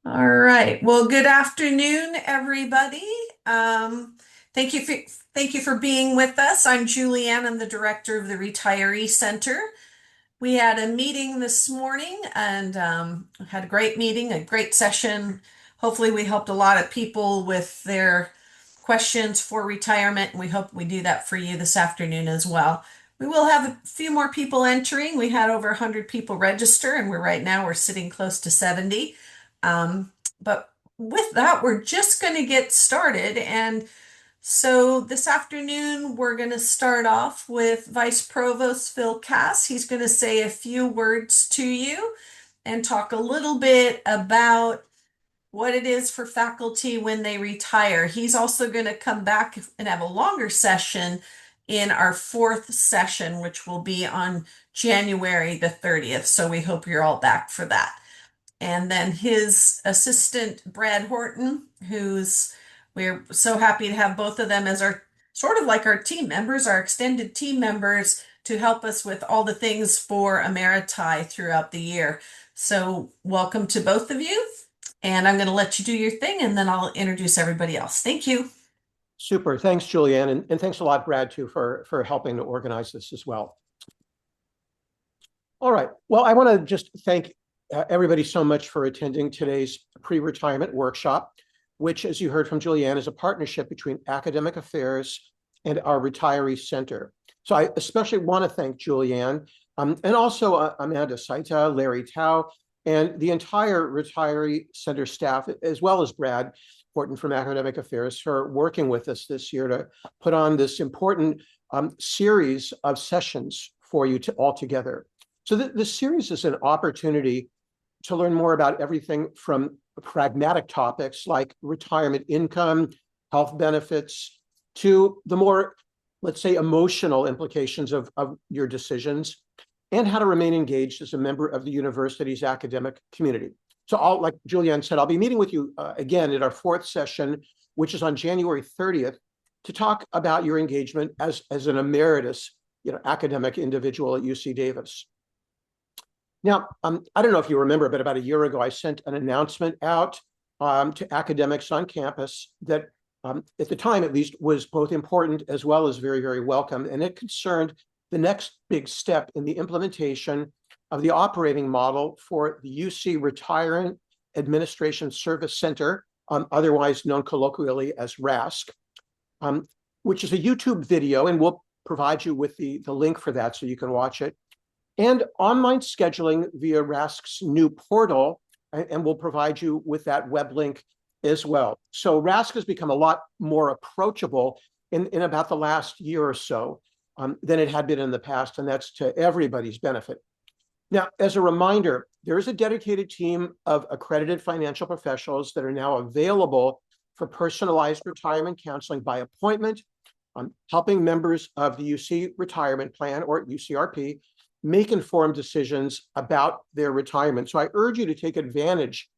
All right. Well, good afternoon, everybody. Um, thank you for thank you for being with us. I'm Julianne. I'm the director of the Retiree Center. We had a meeting this morning and had a great meeting, a great session. Hopefully, we helped a lot of people with their questions for retirement, and we hope we do that for you this afternoon as well. We will have a few more people entering. We had over 100 people register, and we're sitting close to 70. But with that, we're just going to get started. And so this afternoon, we're going to start off with Vice Provost Phil Kass. He's going to say a few words to you and talk a little bit about what it is for faculty when they retire. He's also going to come back and have a longer session in our fourth session, which will be on January the 30th. So we hope you're all back for that. And then his assistant, Brad Horton, we're so happy to have both of them as our sort of like our team members, our extended team members to help us with all the things for Emeriti throughout the year. So welcome to both of you. And I'm going to let you do your thing and then I'll introduce everybody else. Thank you. Super. Thanks, Julianne. And thanks a lot, Brad, too, for helping to organize this as well. All right. Well, I want to just thank everybody so much for attending today's pre-retirement workshop, which, as you heard from Julianne, is a partnership between Academic Affairs and our Retiree Center. So I especially want to thank Julianne and also Amanda Saita, Larry Tao, and the entire Retiree Center staff, as well as Brad Horton from Academic Affairs, for working with us this year to put on this important series of sessions for you all together. So this series is an opportunity to learn more about everything from pragmatic topics like retirement income, health benefits, to the more, let's say, emotional implications of your decisions, and how to remain engaged as a member of the university's academic community. So like Julianne said, I'll be meeting with you again at our fourth session, which is on January 30th, to talk about your engagement as an emeritus, academic individual at UC Davis. Now, I don't know if you remember, but about a year ago, I sent an announcement out to academics on campus that, at the time at least, was both important as well as very, very welcome. And it concerned the next big step in the implementation of the operating model for the UC Retirement Administration Service Center, otherwise known colloquially as RASC, which is a YouTube video, and we'll provide you with the link for that so you can watch it, and online scheduling via RASC's new portal, and we'll provide you with that web link as well. So RASC has become a lot more approachable in about the last year or so than it had been in the past, and that's to everybody's benefit. Now, as a reminder, there is a dedicated team of accredited financial professionals that are now available for personalized retirement counseling by appointment, helping members of the UC Retirement Plan, or UCRP, make informed decisions about their retirement. So I urge you to take advantage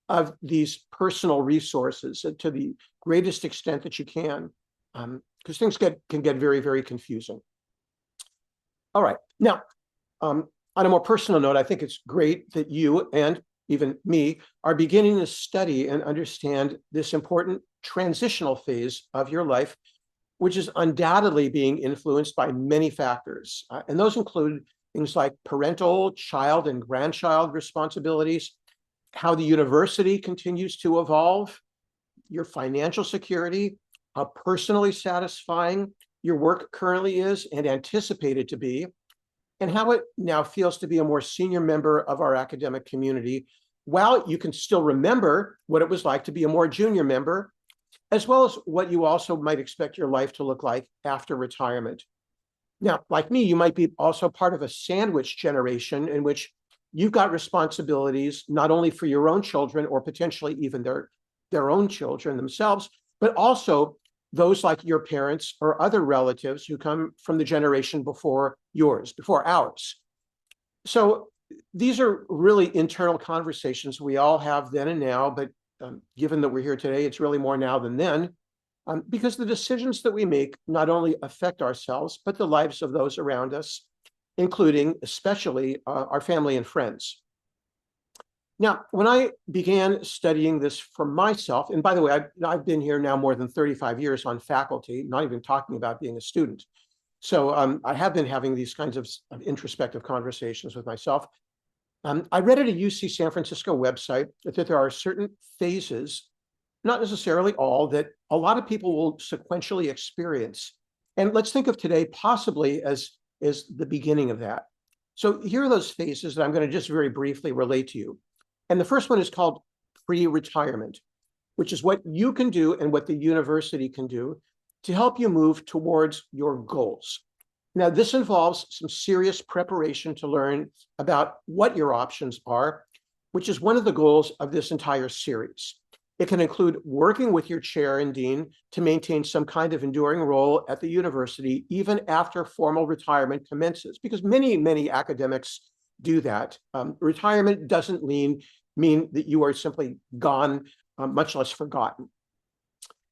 of these personal resources to the greatest extent that you can, because things can get very, very confusing. All right. Now, on a more personal note, I think it's great that you and even me are beginning to study and understand this important transitional phase of your life, which is undoubtedly being influenced by many factors. And those include things like parental, child, and grandchild responsibilities, how the university continues to evolve, your financial security, how personally satisfying your work currently is and anticipated to be, and how it now feels to be a more senior member of our academic community, while you can still remember what it was like to be a more junior member, as well as what you also might expect your life to look like after retirement. Now, like me, you might be also part of a sandwich generation in which you've got responsibilities not only for your own children or potentially even their own children themselves, but also those like your parents or other relatives who come from the generation before yours, before ours. So these are really internal conversations we all have then and now, but given that we're here today, it's really more now than then. Because the decisions that we make not only affect ourselves, but the lives of those around us, including especially our family and friends. Now, when I began studying this for myself, and by the way, I've been here now more than 35 years on faculty, not even talking about being a student. So I have been having these kinds of introspective conversations with myself. I read at a UC San Francisco website that there are certain phases, not necessarily all, that a lot of people will sequentially experience. And let's think of today possibly as the beginning of that. So here are those phases that I'm going to just very briefly relate to you. And the first one is called pre-retirement, which is what you can do and what the university can do to help you move towards your goals. Now, this involves some serious preparation to learn about what your options are, which is one of the goals of this entire series. It can include working with your chair and dean to maintain some kind of enduring role at the university, even after formal retirement commences, because many, many academics do that. Retirement doesn't mean that you are simply gone, much less forgotten.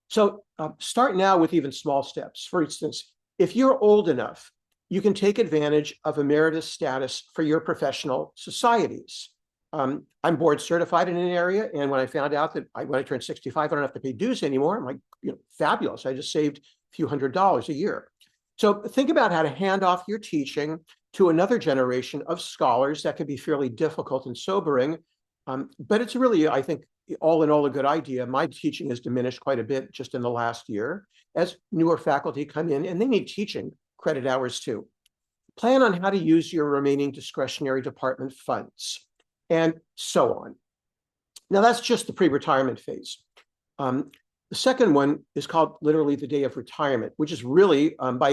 So start now with even small steps. For instance, if you're old enough, you can take advantage of emeritus status for your professional societies. I'm board certified in an area, and when I found out that when I turned 65, I don't have to pay dues anymore, I'm like, fabulous. I just saved a few $100s a year. So think about how to hand off your teaching to another generation of scholars. That can be fairly difficult and sobering, but it's really, I think, all in all, a good idea. My teaching has diminished quite a bit just in the last year as newer faculty come in, and they need teaching credit hours too. Plan on how to use your remaining discretionary department funds, and so on. Now, that's just the pre-retirement phase. The second one is called literally the day of retirement, which is really, by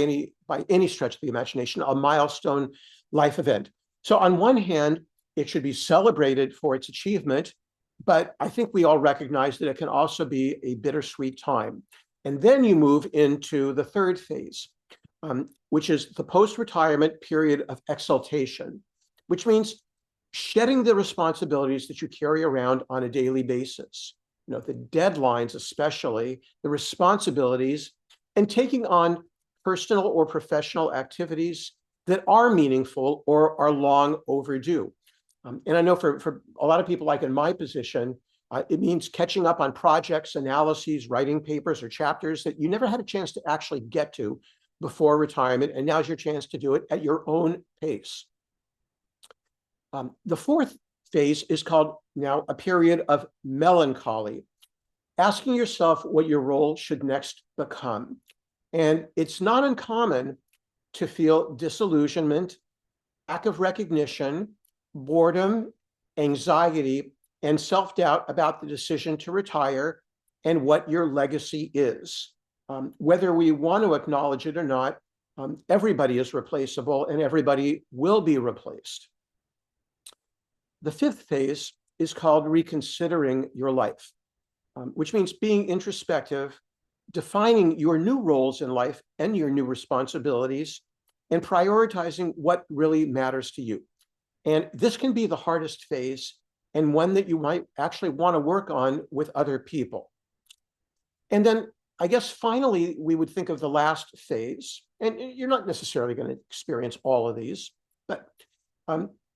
any stretch of the imagination, a milestone life event. So on one hand, it should be celebrated for its achievement, but I think we all recognize that it can also be a bittersweet time. And then you move into the third phase, which is the post-retirement period of exaltation, which means shedding the responsibilities that you carry around on a daily basis, the deadlines, especially the responsibilities, and taking on personal or professional activities that are meaningful or are long overdue. And I know for a lot of people, like in my position, it means catching up on projects, analyses, writing papers, or chapters that you never had a chance to actually get to before retirement, and now's your chance to do it at your own pace. The fourth phase is called now a period of melancholy, asking yourself what your role should next become. And it's not uncommon to feel disillusionment, lack of recognition, boredom, anxiety, and self-doubt about the decision to retire and what your legacy is. Whether we want to acknowledge it or not, everybody is replaceable and everybody will be replaced. The fifth phase is called reconsidering your life, which means being introspective, defining your new roles in life and your new responsibilities, and prioritizing what really matters to you. And this can be the hardest phase, and one that you might actually want to work on with other people. And then I guess finally, we would think of the last phase, and you're not necessarily going to experience all of these, but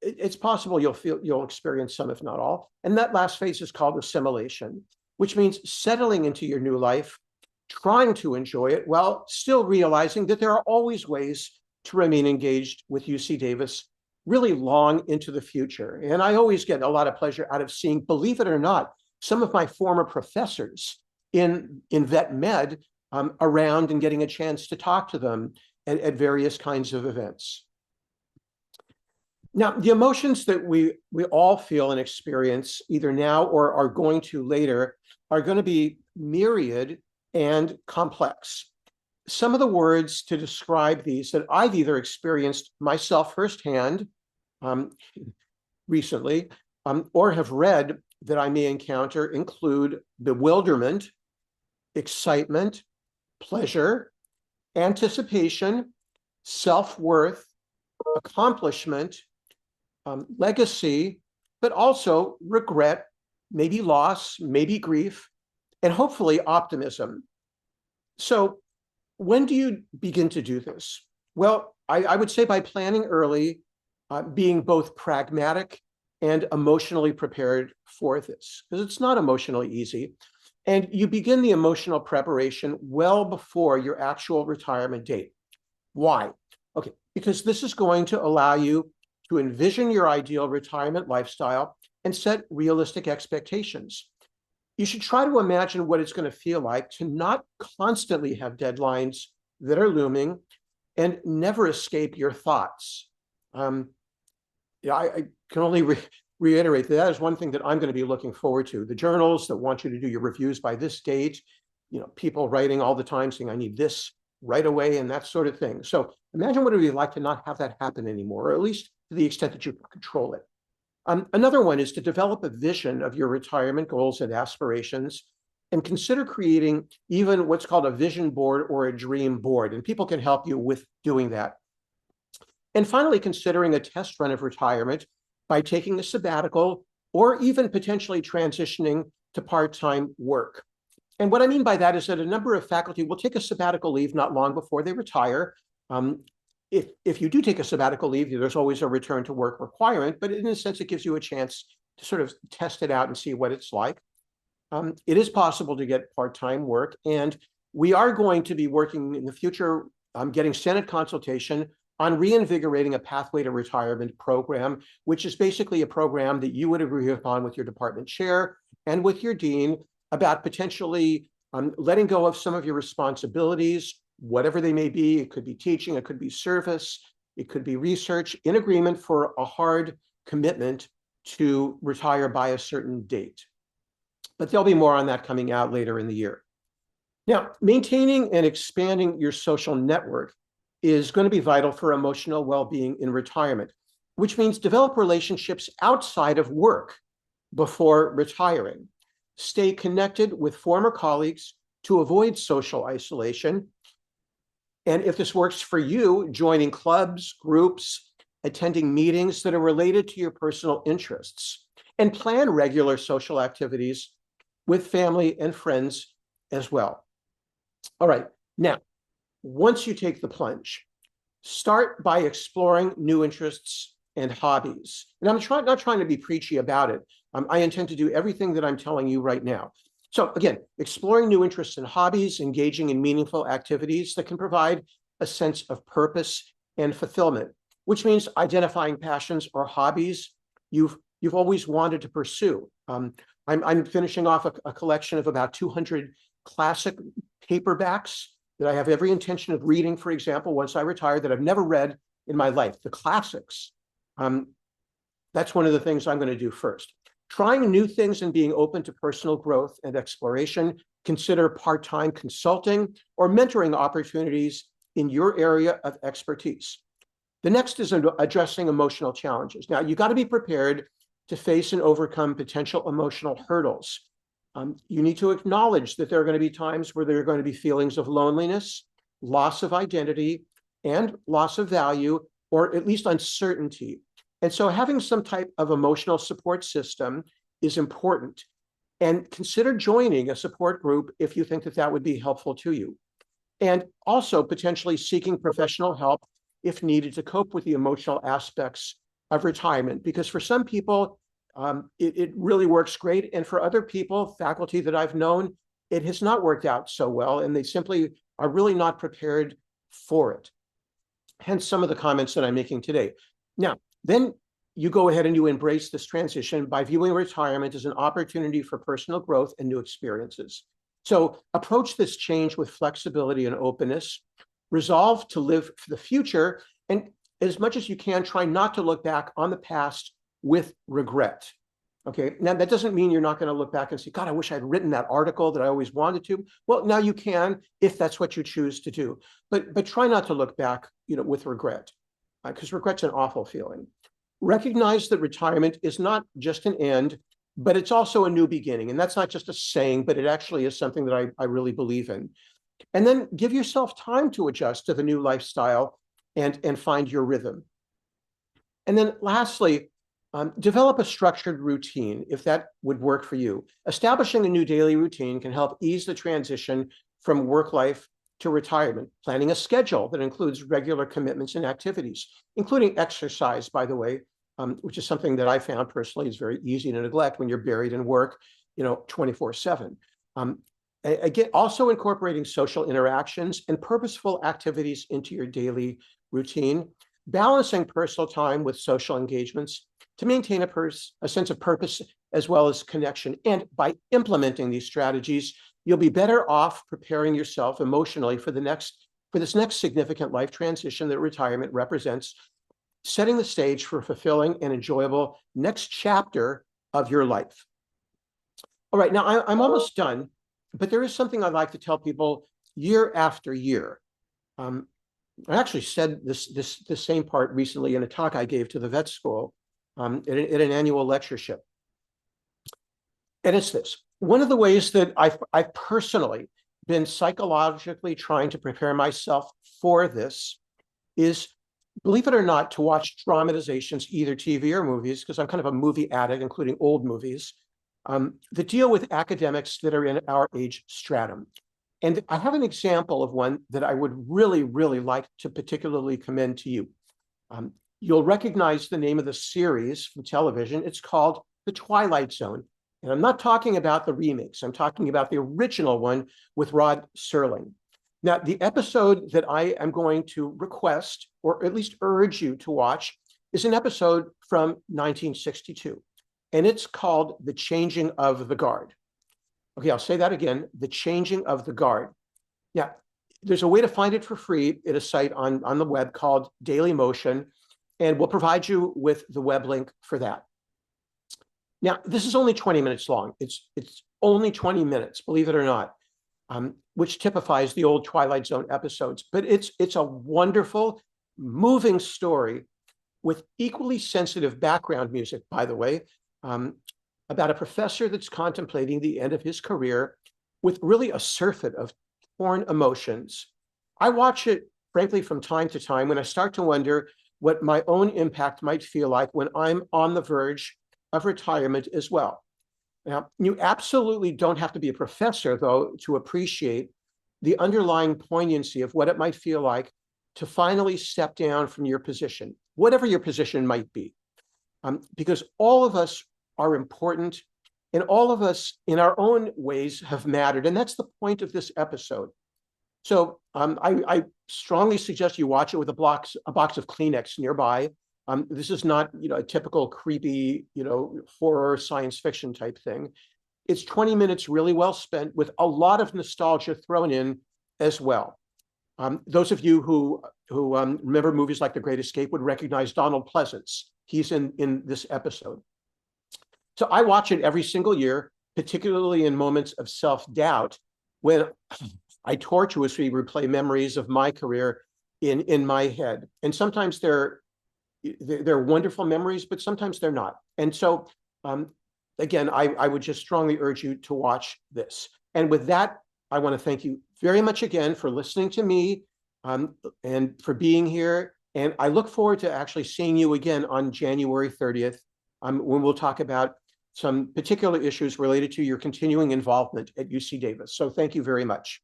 it's possible you'll experience some, if not all. And that last phase is called assimilation, which means settling into your new life, trying to enjoy it while still realizing that there are always ways to remain engaged with UC Davis really long into the future. And I always get a lot of pleasure out of seeing, believe it or not, some of my former professors in vet med around and getting a chance to talk to them at various kinds of events. Now, the emotions that we all feel and experience either now or are going to later are going to be myriad and complex. Some of the words to describe these that I've either experienced myself firsthand recently or have read that I may encounter include bewilderment, excitement, pleasure, anticipation, self-worth, accomplishment, legacy, but also regret, maybe loss, maybe grief, and hopefully optimism. So when do you begin to do this? Well, I would say by planning early, being both pragmatic and emotionally prepared for this, because it's not emotionally easy. And you begin the emotional preparation well before your actual retirement date. Why? Okay, because this is going to allow you to envision your ideal retirement lifestyle and set realistic expectations. You should try to imagine what it's going to feel like to not constantly have deadlines that are looming and never escape your thoughts. I can only reiterate that is one thing that I'm going to be looking forward to. The journals that want you to do your reviews by this date, people writing all the time saying, I need this right away and that sort of thing. So imagine what it would be like to not have that happen anymore, or at least to the extent that you can control it. Another one is to develop a vision of your retirement goals and aspirations, and consider creating even what's called a vision board or a dream board. And people can help you with doing that. And finally, considering a test run of retirement by taking a sabbatical or even potentially transitioning to part-time work. And what I mean by that is that a number of faculty will take a sabbatical leave not long before they retire. If you do take a sabbatical leave, there's always a return to work requirement, but in a sense, it gives you a chance to sort of test it out and see what it's like. It is possible to get part-time work, and we are going to be working in the future, getting Senate consultation on reinvigorating a pathway to retirement program, which is basically a program that you would agree upon with your department chair and with your dean about potentially letting go of some of your responsibilities, whatever they may be. It could be teaching, it could be service, it could be research, in agreement for a hard commitment to retire by a certain date. But there'll be more on that coming out later in the year. Now, maintaining and expanding your social network is going to be vital for emotional well-being in retirement, which means develop relationships outside of work before retiring. Stay connected with former colleagues to avoid social isolation. And if this works for you, joining clubs, groups, attending meetings that are related to your personal interests, and plan regular social activities with family and friends as well. All right, now, once you take the plunge, start by exploring new interests and hobbies. And I'm not trying to be preachy about it. I intend to do everything that I'm telling you right now. So again, exploring new interests and hobbies, engaging in meaningful activities that can provide a sense of purpose and fulfillment, which means identifying passions or hobbies you've always wanted to pursue. I'm finishing off a collection of about 200 classic paperbacks that I have every intention of reading, for example, once I retire, that I've never read in my life, the classics. That's one of the things I'm going to do first. Trying new things and being open to personal growth and exploration. Consider part-time consulting or mentoring opportunities in your area of expertise. The next is addressing emotional challenges. Now, you got to be prepared to face and overcome potential emotional hurdles. You need to acknowledge that there are going to be times where there are going to be feelings of loneliness, loss of identity, and loss of value, or at least uncertainty. And so having some type of emotional support system is important. And consider joining a support group if you think that that would be helpful to you. And also potentially seeking professional help if needed to cope with the emotional aspects of retirement. Because for some people, it really works great. And for other people, faculty that I've known, it has not worked out so well, and they simply are really not prepared for it. Hence some of the comments that I'm making today. Now, then you go ahead and you embrace this transition by viewing retirement as an opportunity for personal growth and new experiences. So approach this change with flexibility and openness. Resolve to live for the future, and as much as you can, try not to look back on the past with regret. Okay, now that doesn't mean you're not going to look back and say, God, I wish I'd written that article that I always wanted to. Well, now you can, if that's what you choose to do. But try not to look back, with regret, because regret's an awful feeling. Recognize that retirement is not just an end, but it's also a new beginning. And that's not just a saying, but it actually is something that I really believe in. And then give yourself time to adjust to the new lifestyle and find your rhythm. And then lastly, develop a structured routine if that would work for you. Establishing a new daily routine can help ease the transition from work life to retirement. Planning a schedule that includes regular commitments and activities, including exercise, by the way, which is something that I found personally is very easy to neglect when you're buried in work, 24/7. Again, also incorporating social interactions and purposeful activities into your daily routine, balancing personal time with social engagements to maintain a sense of purpose as well as connection. And by implementing these strategies, you'll be better off preparing yourself emotionally for this next significant life transition that retirement represents, setting the stage for a fulfilling and enjoyable next chapter of your life. All right, now I'm almost done, but there is something I'd like to tell people year after year. I actually said this same part recently in a talk I gave to the vet school at an annual lectureship. And it's this. One of the ways that I've personally been psychologically trying to prepare myself for this is, believe it or not, to watch dramatizations, either TV or movies, because I'm kind of a movie addict, including old movies, that deal with academics that are in our age stratum. And I have an example of one that I would really, really like to particularly commend to you. You'll recognize the name of the series from television. It's called The Twilight Zone. And I'm not talking about the remakes. I'm talking about the original one with Rod Serling. Now, the episode that I am going to request, or at least urge you to watch, is an episode from 1962. And it's called The Changing of the Guard. Okay, I'll say that again, The Changing of the Guard. Yeah, there's a way to find it for free at a site on the web called Daily Motion, and we'll provide you with the web link for that. Now, this is only 20 minutes long. It's only 20 minutes, believe it or not, which typifies the old Twilight Zone episodes. But it's a wonderful, moving story with equally sensitive background music, by the way, about a professor that's contemplating the end of his career with really a surfeit of torn emotions. I watch it, frankly, from time to time when I start to wonder what my own impact might feel like when I'm on the verge of retirement as well. Now, you absolutely don't have to be a professor, though, to appreciate the underlying poignancy of what it might feel like to finally step down from your position, whatever your position might be. Because all of us are important, and all of us in our own ways have mattered. And that's the point of this episode. So I strongly suggest you watch it with a box of Kleenex nearby. This is not, a typical creepy, horror science fiction type thing. It's 20 minutes really well spent with a lot of nostalgia thrown in as well. Those of you who remember movies like The Great Escape would recognize Donald Pleasance. He's in this episode. So I watch it every single year, particularly in moments of self-doubt when I tortuously replay memories of my career in my head. And sometimes they're wonderful memories, but sometimes they're not. And so, again, I would just strongly urge you to watch this. And with that, I want to thank you very much again for listening to me and for being here. And I look forward to actually seeing you again on January 30th when we'll talk about some particular issues related to your continuing involvement at UC Davis. So thank you very much.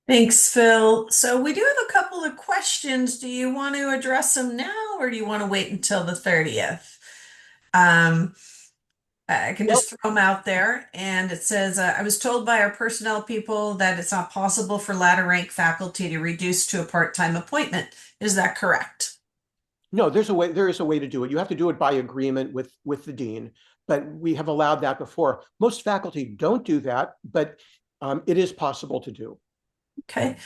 Thanks, Phil. So we do have a couple of questions. Do you want to address them now, or do you want to wait until the 30th? I can Well, just throw them out there. And it says, I was told by our personnel people that it's not possible for ladder rank faculty to reduce to a part-time appointment. Is that correct? no, there is a way to do it. You have to do it by agreement with the dean, but we have allowed that before. Most faculty don't do that, but it is possible to do. Okay.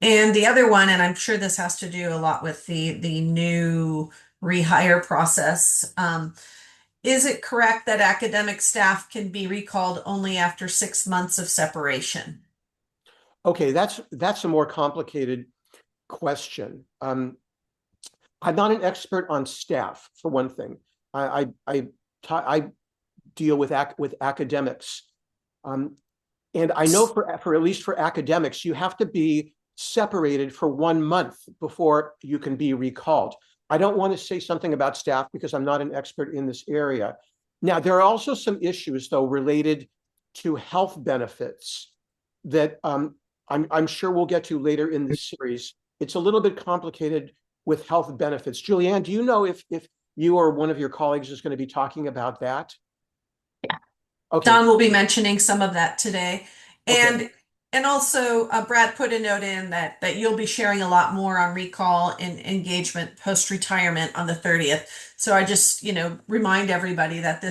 And the other one, and I'm sure this has to do a lot with the new rehire process. Is it correct that academic staff can be recalled only after 6 months of separation? Okay, that's a more complicated question. I'm not an expert on staff, for one thing. I deal with academics, and I know for at least for academics, you have to be separated for 1 month before you can be recalled. I don't want to say something about staff because I'm not an expert in this area. Now, there are also some issues, though, related to health benefits that I'm sure we'll get to later in this series. It's a little bit complicated with health benefits. Julianne, do you know if you or one of your colleagues is going to be talking about that? Okay, Don will be mentioning some of that today. okay. And also Brad put a note in that you'll be sharing a lot more on recall and engagement post-retirement on the 30th. So I just, remind everybody that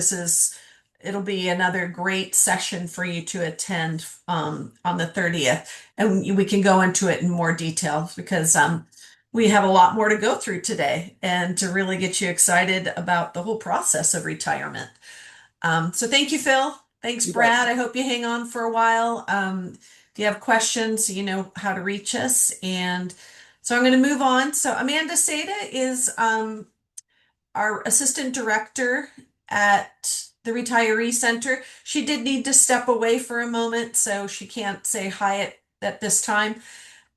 it'll be another great session for you to attend on the 30th. And we can go into it in more detail because we have a lot more to go through today and to really get you excited about the whole process of retirement. So thank you, Phil. Thanks, You bet. Brad. I hope you hang on for a while. If you have questions, you know how to reach us. And so I'm going to move on. So Amanda Seda is our assistant director at the Retiree Center. She did need to step away for a moment, so she can't say hi at this time.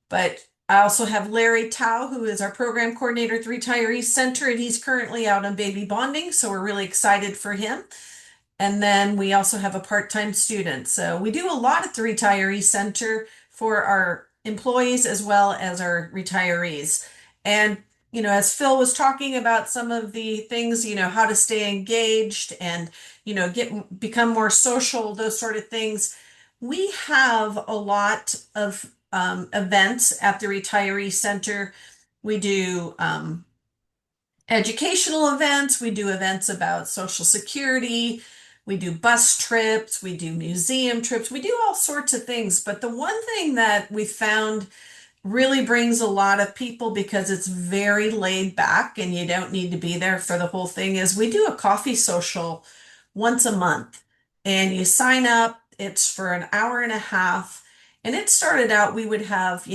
But I also have Larry Tao, who is our program coordinator at the Retiree Center, and he's currently out on baby bonding, so we're really excited for him. And then we also have a part-time student. So we do a lot at the Retiree Center for our employees as well as our retirees. And, as Phil was talking about some of the things, how to stay engaged and, become more social, those sort of things. We have a lot of events at the Retiree Center. We do educational events. We do events about Social Security. We do bus trips. We do museum trips. We do all sorts of things. But the one thing that we found really brings a lot of people because it's very laid back and you don't need to be there for the whole thing is we do a coffee social once a month. And you sign up, it's for an hour and a half. And it started out, we would have,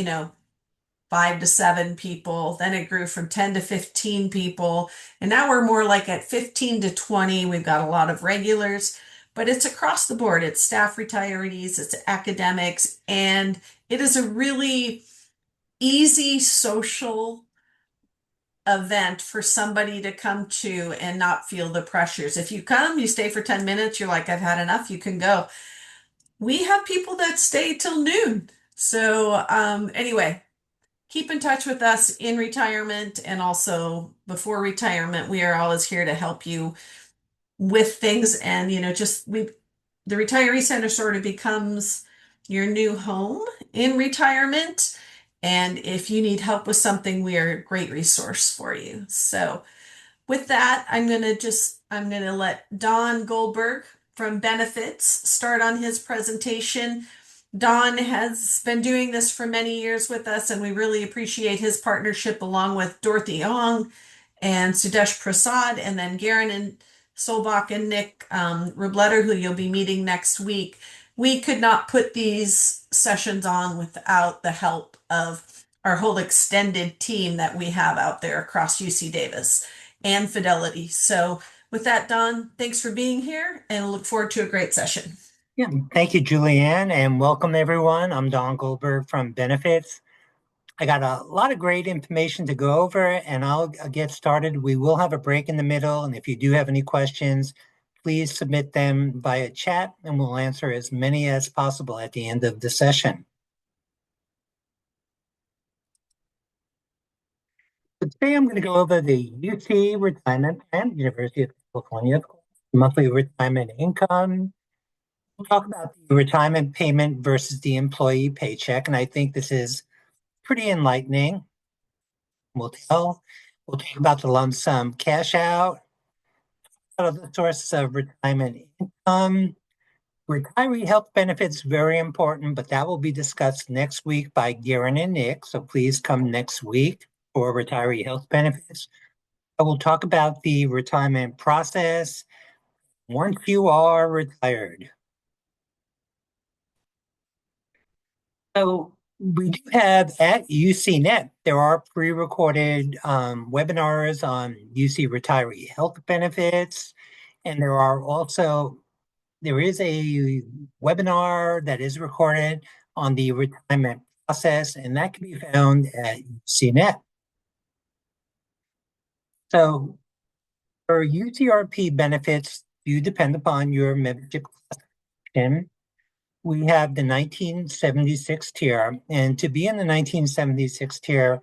5 to 7 people. Then it grew from 10 to 15 people. And now we're more like at 15 to 20. We've got a lot of regulars, but it's across the board. It's staff retirees, it's academics, and it is a really easy social event for somebody to come to and not feel the pressures. If you come, you stay for 10 minutes, you're like, I've had enough, you can go. We have people that stay till noon. So, anyway, keep in touch with us in retirement and also before retirement. We are always here to help you with things. And, the retiree center sort of becomes your new home in retirement. And if you need help with something, we are a great resource for you. So with that, I'm gonna let Don Goldberg from Benefits start on his presentation. Don has been doing this for many years with us, and we really appreciate his partnership along with Dorothy Ong and Sudesh Prasad, and then Garen and Solbach and Nick Robletter, who you'll be meeting next week. We could not put these sessions on without the help of our whole extended team that we have out there across UC Davis and Fidelity. So with that, Don, thanks for being here and look forward to a great session. Yeah, thank you, Julianne, and welcome everyone. I'm Don Goldberg from Benefits. I got a lot of great information to go over, and I'll get started. We will have a break in the middle, and if you do have any questions, please submit them via chat, and we'll answer as many as possible at the end of the session. So today I'm going to go over the UC Retirement Plan, University of California, monthly retirement income. We'll talk about the retirement payment versus the employee paycheck, and I think this is pretty enlightening. We'll talk about the lump sum cash out, the sources of retirement income, retiree health benefits, very important, but that will be discussed next week by Garen and Nick. So please come next week for retiree health benefits. I will talk about the retirement process once you are retired. So we do have at UCNet, there are pre-recorded webinars on UC retiree health benefits. And there is a webinar that is recorded on the retirement process, and that can be found at UCNet. So for UCRP benefits, do depend upon your membership classification. We have the 1976 tier, and to be in the 1976 tier,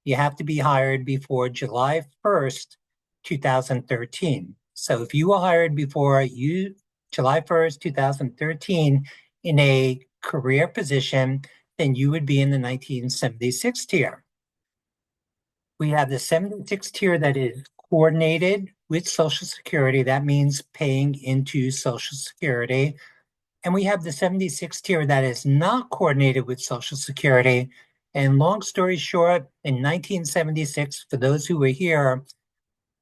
you have to be hired before July 1st, 2013. So if you were hired before July 1st, 2013 in a career position, then you would be in the 1976 tier. We have the 76 tier that is coordinated with Social Security. That means paying into Social Security. And we have the 76 tier that is not coordinated with Social Security. And long story short, in 1976, for those who were here,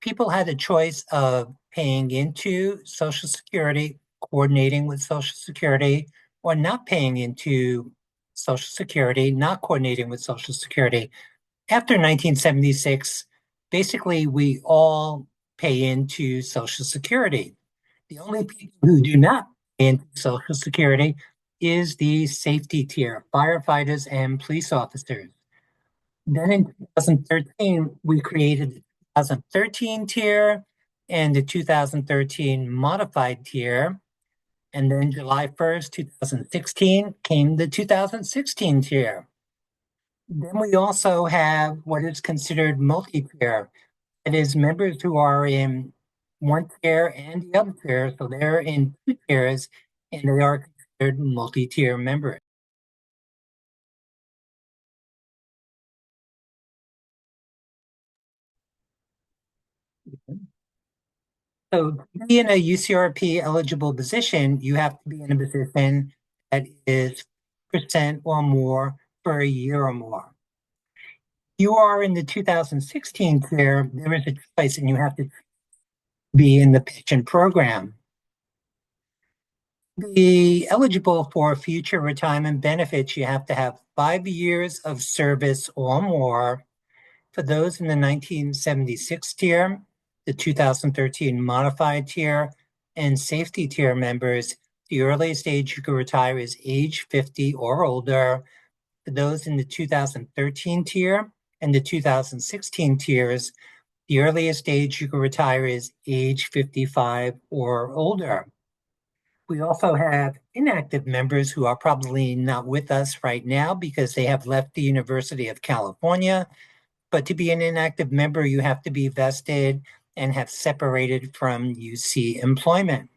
people had a choice of paying into Social Security, coordinating with Social Security, or not paying into Social Security, not coordinating with Social Security. After 1976, basically we all pay into Social Security. The only people who do not pay into Social Security is the safety tier, firefighters and police officers. Then in 2013, we created the 2013 tier and the 2013 modified tier. And then July 1st, 2016 came the 2016 tier. Then we also have what is considered multi-tier. It is members who are in one tier and the other tier, so they're in two tiers, and they are considered multi-tier members. So to be in a UCRP eligible position, you have to be in a position that is percent or more for a year or more. You are in the 2016 tier, there is a choice, and you have to be in the pension program. Be eligible for future retirement benefits, you have to have 5 years of service or more. For those in the 1976 tier, the 2013 modified tier, and safety tier members, the earliest age you can retire is age 50 or older. For those in the 2013 tier and the 2016 tiers, the earliest age you can retire is age 55 or older. We also have inactive members who are probably not with us right now because they have left the University of California. But to be an inactive member, you have to be vested and have separated from UC employment.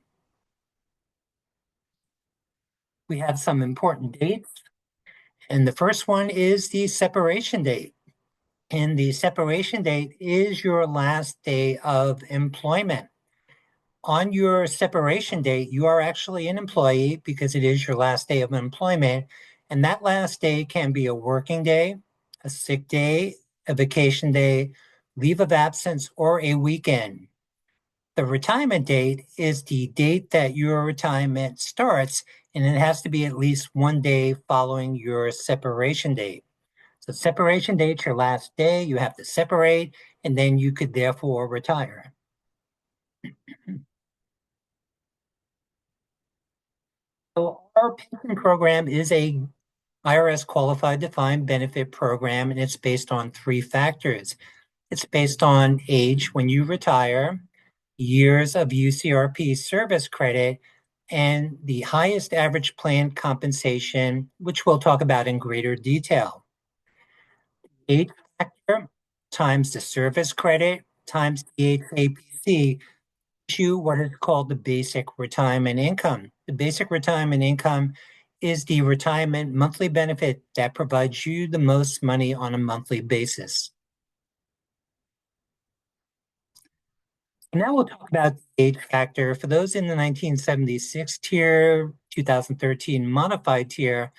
We have some important dates. And the first one is the separation date. And the separation date is your last day of employment. On your separation date, you are actually an employee because it is your last day of employment. And that last day can be a working day, a sick day, a vacation day, leave of absence, or a weekend. The retirement date is the date that your retirement starts, and it has to be at least 1 day following your separation date. So separation date's your last day, you have to separate, and then you could therefore retire. So our pension program is a IRS qualified defined benefit program, and it's based on 3 factors. It's based on age when you retire, years of UCRP service credit, and the highest average plan compensation, which we'll talk about in greater detail. Age factor times the service credit times the HAPC you what is called the basic retirement income. The basic retirement income is the retirement monthly benefit that provides you the most money on a monthly basis. Now we'll talk about the age factor. For those in the 1976 tier, 2013 modified tier,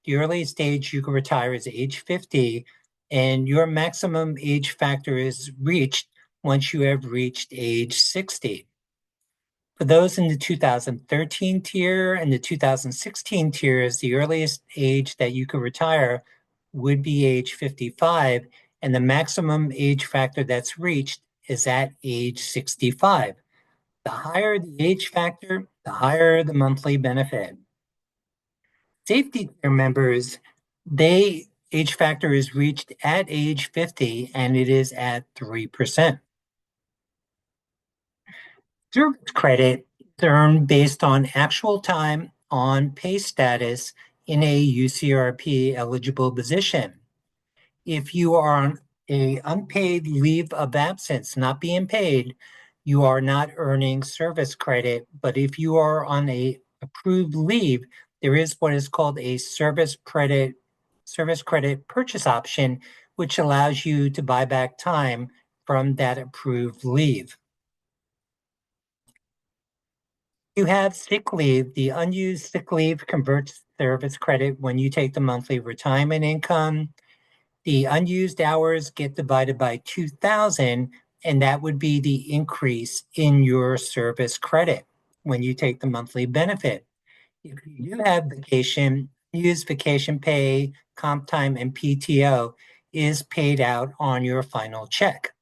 the earliest age you can retire is age 50, and your maximum age factor is reached once you have reached age 60. For those in the 2013 tier and the 2016 tiers, the earliest age that you could retire would be age 55, and the maximum age factor that's reached is at age 65. The higher the age factor, the higher the monthly benefit. Safety tier members, they age factor is reached at age 50, and it is at 3%. Service credit is earned based on actual time on pay status in a UCRP eligible position. If you are a unpaid leave of absence not being paid, you are not earning service credit. But if you are on a approved leave, there is what is called a service credit purchase option, which allows you to buy back time from that approved leave. You have sick leave. The unused sick leave converts service credit when you take the monthly retirement income. The unused hours get divided by 2,000, and that would be the increase in your service credit when you take the monthly benefit. If you do have vacation, used vacation pay, comp time, and PTO is paid out on your final check.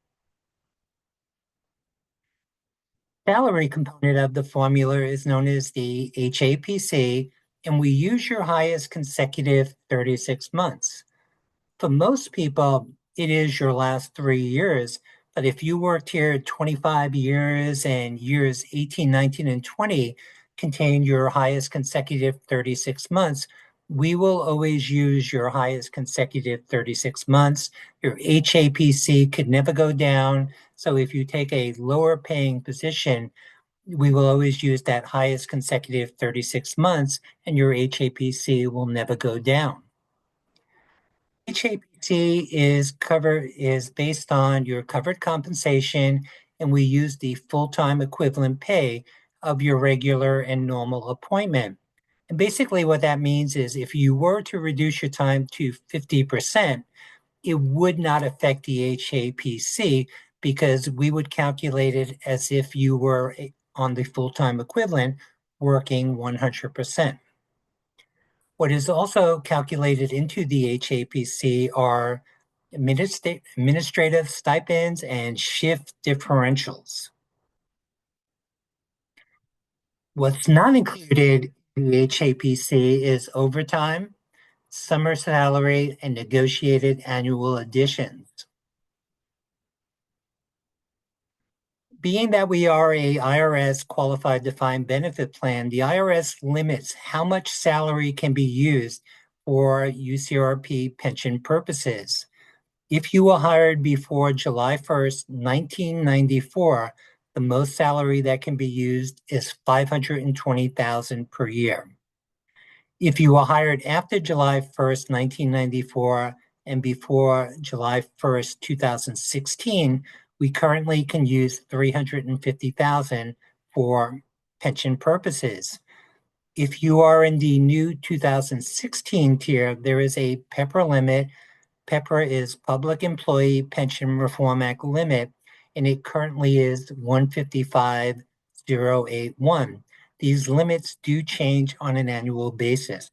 Salary component of the formula is known as the HAPC, and we use your highest consecutive 36 months. For most people, it is your last 3 years. But if you worked here 25 years and years 18, 19, and 20 contain your highest consecutive 36 months, we will always use your highest consecutive 36 months. Your HAPC could never go down. So if you take a lower paying position, we will always use that highest consecutive 36 months, and your HAPC will never go down. HAPC is based on your covered compensation, and we use the full-time equivalent pay of your regular and normal appointment. And basically what that means is if you were to reduce your time to 50%, it would not affect the HAPC because we would calculate it as if you were on the full-time equivalent working 100%. What is also calculated into the HAPC are administrative stipends and shift differentials. What's not included in the HAPC is overtime, summer salary, and negotiated annual additions. Being that we are a IRS qualified defined benefit plan, the IRS limits how much salary can be used for UCRP pension purposes. If you were hired before July 1st, 1994, the most salary that can be used is $520,000 per year. If you were hired after July 1st, 1994, and before July 1st, 2016, we currently can use $350,000 for pension purposes. If you are in the new 2016 tier, there is a PEPR limit. PEPR is Public Employee Pension Reform Act limit, and it currently is 155,081. These limits do change on an annual basis.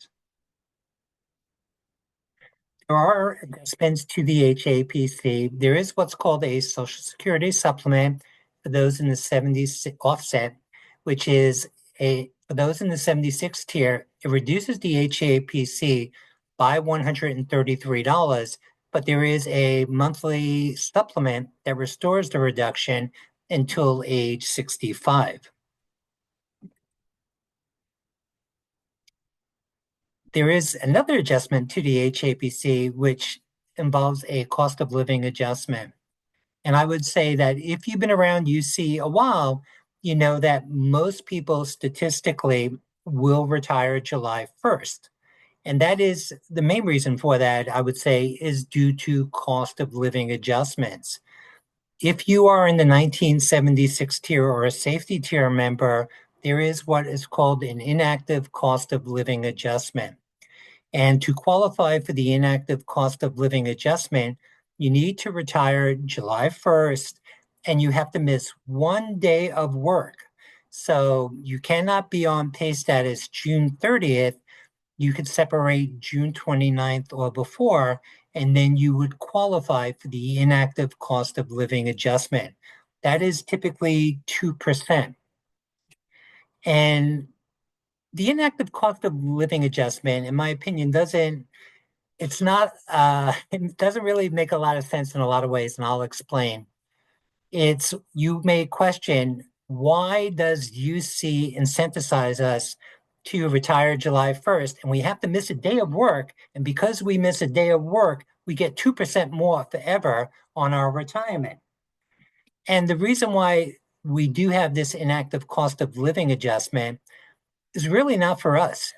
There are adjustments to the HAPC. There is what's called a Social Security supplement for those in the 70s offset, which is for those in the 76 tier, it reduces the HAPC by $133, but there is a monthly supplement that restores the reduction until age 65. There is another adjustment to the HAPC, which involves a cost of living adjustment. And I would say that if you've been around UC a while, you know that most people statistically will retire July 1st. And that is the main reason for that, I would say, is due to cost of living adjustments. If you are in the 1976 tier or a safety tier member, there is what is called an inactive cost of living adjustment. And to qualify for the inactive cost of living adjustment, you need to retire July 1st and you have to miss 1 day of work. So you cannot be on pay status June 30th. You could separate June 29th or before, and then you would qualify for the inactive cost of living adjustment. That is typically 2%. And the inactive cost of living adjustment, in my opinion, it doesn't really make a lot of sense in a lot of ways, and I'll explain. You may question, why does UC incentivize us to retire July 1st and we have to miss a day of work? And because we miss a day of work, we get 2% more forever on our retirement. And the reason why we do have this inactive cost of living adjustment is really not for us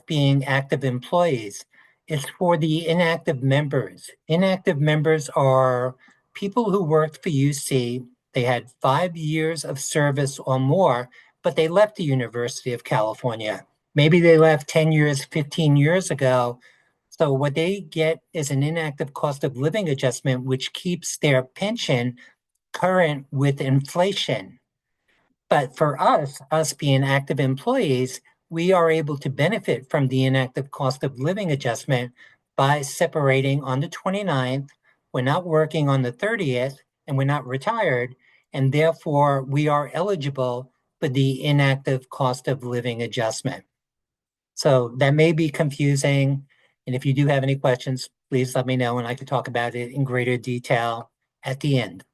being active employees. It's for the inactive members. Inactive members are people who worked for UC. They had 5 years of service or more, but they left the University of California. Maybe they left 10 years, 15 years ago. So what they get is an inactive cost of living adjustment, which keeps their pension current with inflation. But for us being active employees, we are able to benefit from the inactive cost of living adjustment by separating on the 29th. We're not working on the 30th and we're not retired. And therefore, we are eligible for the inactive cost of living adjustment. So that may be confusing. And if you do have any questions, please let me know and I can talk about it in greater detail at the end.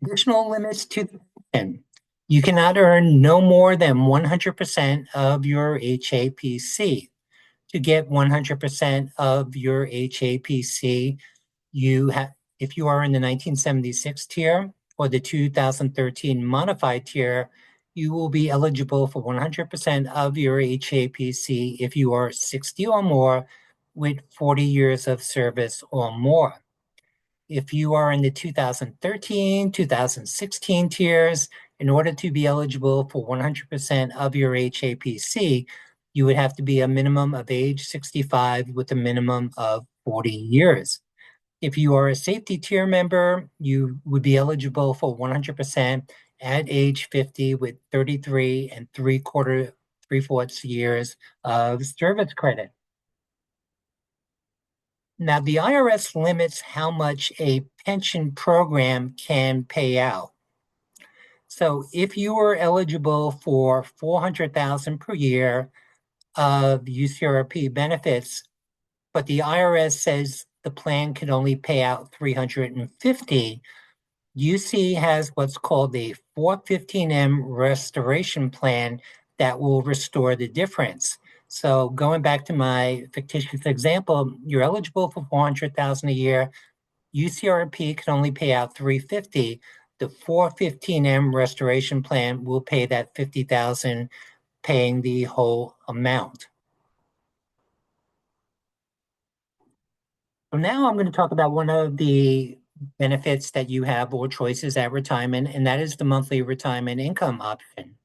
Additional limits to the pension. You cannot earn no more than 100% of your HAPC. To get 100% of your HAPC, if you are in the 1976 tier or the 2013 modified tier, you will be eligible for 100% of your HAPC if you are 60 or more with 40 years of service or more. If you are in the 2013, 2016 tiers, in order to be eligible for 100% of your HAPC, you would have to be a minimum of age 65 with a minimum of 40 years. If you are a safety tier member, you would be eligible for 100% at age 50 with 33 and 3/4 years of service credit. Now, the IRS limits how much a pension program can pay out. So if you are eligible for $400,000 per year of UCRP benefits, but the IRS says the plan can only pay out $350,000, UC has what's called a 415M restoration plan that will restore the difference. So going back to my fictitious example, you're eligible for $400,000 a year. UCRP can only pay out $350,000. The 415M restoration plan will pay that $50,000, paying the whole amount. So now I'm going to talk about one of the benefits that you have or choices at retirement, and that is the monthly retirement income option.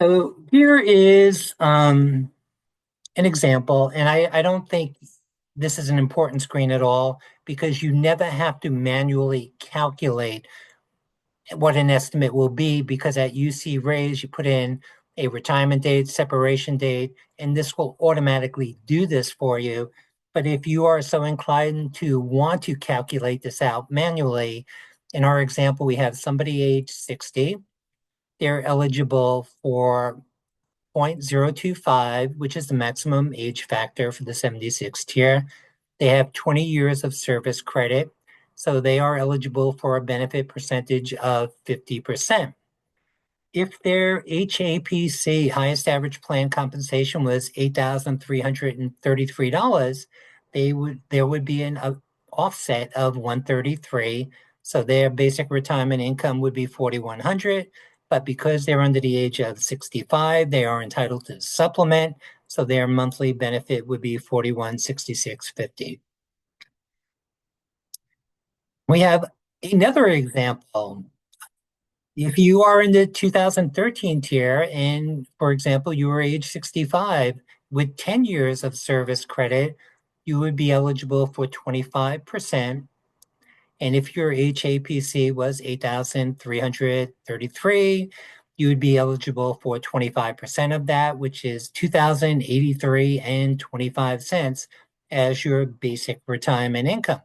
So here is an example, and I don't think this is an important screen at all because you never have to manually calculate what an estimate will be, because at UC Raise, you put in a retirement date, separation date, and this will automatically do this for you. But if you are so inclined to want to calculate this out manually, in our example, we have somebody age 60. They're eligible for 0.025, which is the maximum age factor for the 76 tier. They have 20 years of service credit, so they are eligible for a benefit percentage of 50%. If their HAPC, highest average plan compensation, was $8,333, there would be an offset of $133. So their basic retirement income would be $4,100. But because they're under the age of 65, they are entitled to supplement. So their monthly benefit would be $4166.50. We have another example. If you are in the 2013 tier and, for example, you are age 65 with 10 years of service credit, you would be eligible for 25%. And if your HAPC was 8,333, you would be eligible for 25% of that, which is 2,083 and 25 cents as your basic retirement income.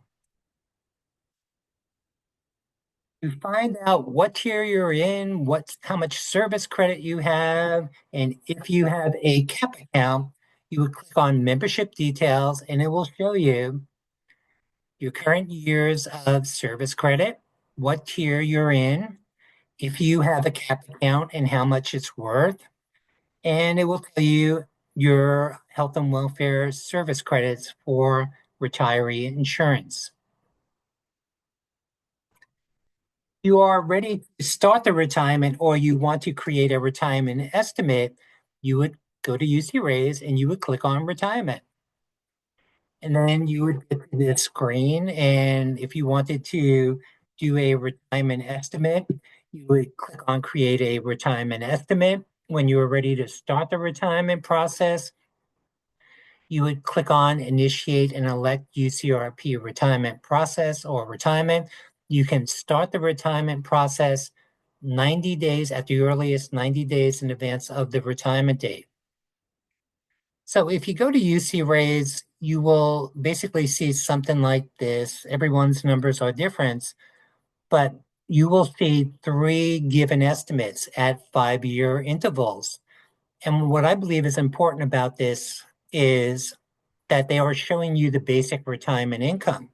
To find out what tier you're in, how much service credit you have, and if you have a cap account, you would click on membership details and it will show you your current years of service credit, what tier you're in, if you have a cap account and how much it's worth, and it will tell you your health and welfare service credits for retiree insurance. You are ready to start the retirement or you want to create a retirement estimate, you would go to UC Raise and you would click on retirement. And then you would get to this screen. And if you wanted to do a retirement estimate, you would click on create a retirement estimate. When you are ready to start the retirement process, you would click on initiate and elect UCRP retirement process or retirement. You can start the retirement process 90 days at the earliest, 90 days in advance of the retirement date. So if you go to UC Raise, you will basically see something like this. Everyone's numbers are different, but you will see 3 given estimates at 5-year intervals. And what I believe is important about this is that they are showing you the basic retirement income.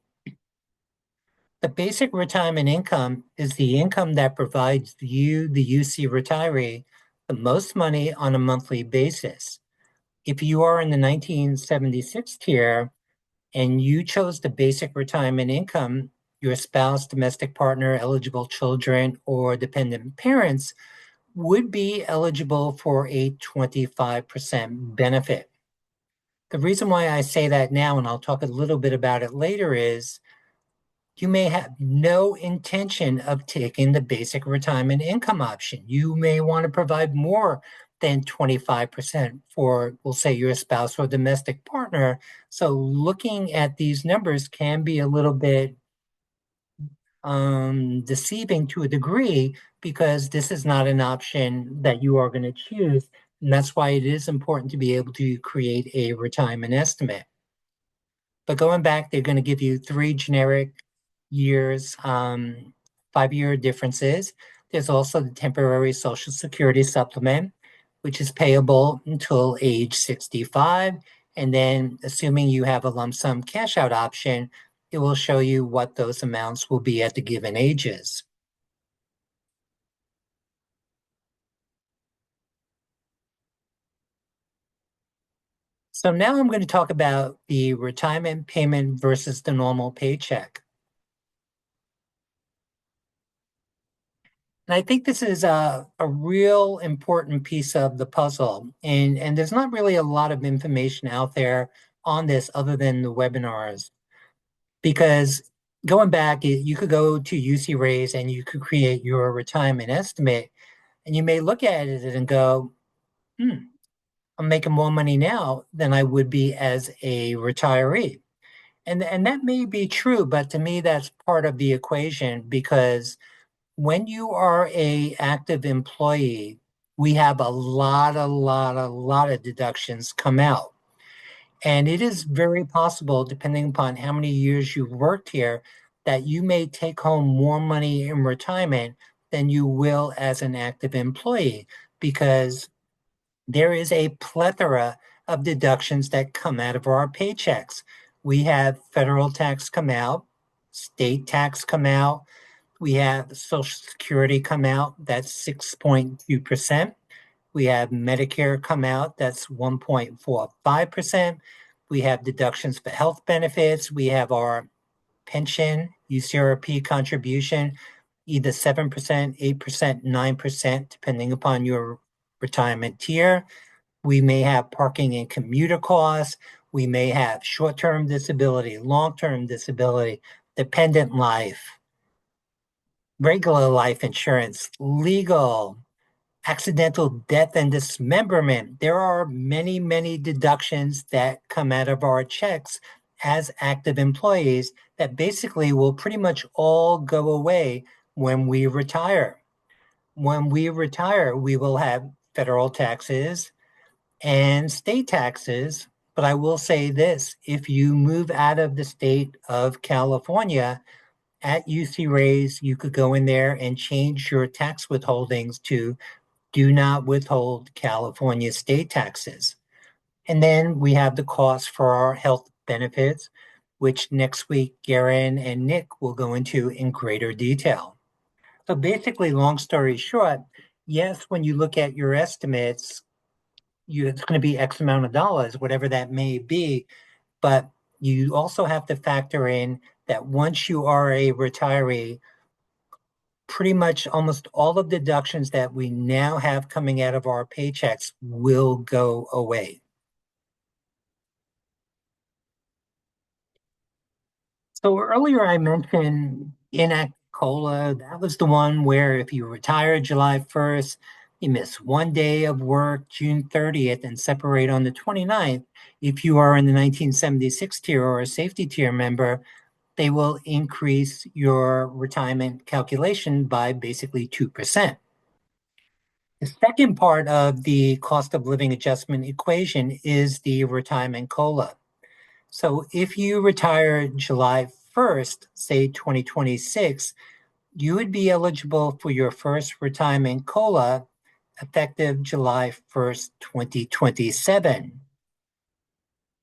The basic retirement income is the income that provides you, the UC retiree, the most money on a monthly basis. If you are in the 1976 tier and you chose the basic retirement income, your spouse, domestic partner, eligible children, or dependent parents would be eligible for a 25% benefit. The reason why I say that now, and I'll talk a little bit about it later, is you may have no intention of taking the basic retirement income option. You may want to provide more than 25% for, we'll say, your spouse or domestic partner. So looking at these numbers can be a little bit deceiving to a degree because this is not an option that you are going to choose. And that's why it is important to be able to create a retirement estimate. But going back, they're going to give you 3 generic years, 5-year differences. There's also the temporary Social Security supplement, which is payable until age 65. And then assuming you have a lump sum cash out option, it will show you what those amounts will be at the given ages. So now I'm going to talk about the retirement payment versus the normal paycheck. And I think this is a real important piece of the puzzle. And there's not really a lot of information out there on this other than the webinars. Because going back, you could go to UC Raise and you could create your retirement estimate. And you may look at it and go, I'm making more money now than I would be as a retiree. And that may be true, but to me, that's part of the equation because when you are a active employee, we have a lot of deductions come out. And it is very possible, depending upon how many years you've worked here, that you may take home more money in retirement than you will as an active employee because there is a plethora of deductions that come out of our paychecks. We have federal tax come out, state tax come out, we have Social Security come out, that's 6.2%. We have Medicare come out, that's 1.45%. We have deductions for health benefits. We have our pension, UCRP contribution, either 7%, 8%, 9%, depending upon your retirement tier. We may have parking and commuter costs. We may have short-term disability, long-term disability, dependent life, regular life insurance, legal, accidental death and dismemberment. There are many deductions that come out of our checks as active employees that basically will pretty much all go away when we retire. When we retire, we will have federal taxes and state taxes. But I will say this, if you move out of the state of California, at UC Raise, you could go in there and change your tax withholdings to do not withhold California state taxes. And then we have the cost for our health benefits, which next week Garen and Nick will go into in greater detail. So basically, long story short, yes, when you look at your estimates, it's going to be X amount of dollars, whatever that may be. But you also have to factor in that once you are a retiree, pretty much almost all of the deductions that we now have coming out of our paychecks will go away. So earlier I mentioned inactive COLA. That was the one where if you retire July 1st, you miss one day of work June 30th and separate on the 29th. If you are in the 1976 tier or a safety tier member, they will increase your retirement calculation by basically 2%. The second part of the cost of living adjustment equation is the retirement COLA. So if you retire July 1st, say 2026, you would be eligible for your first retirement COLA effective July 1st, 2027.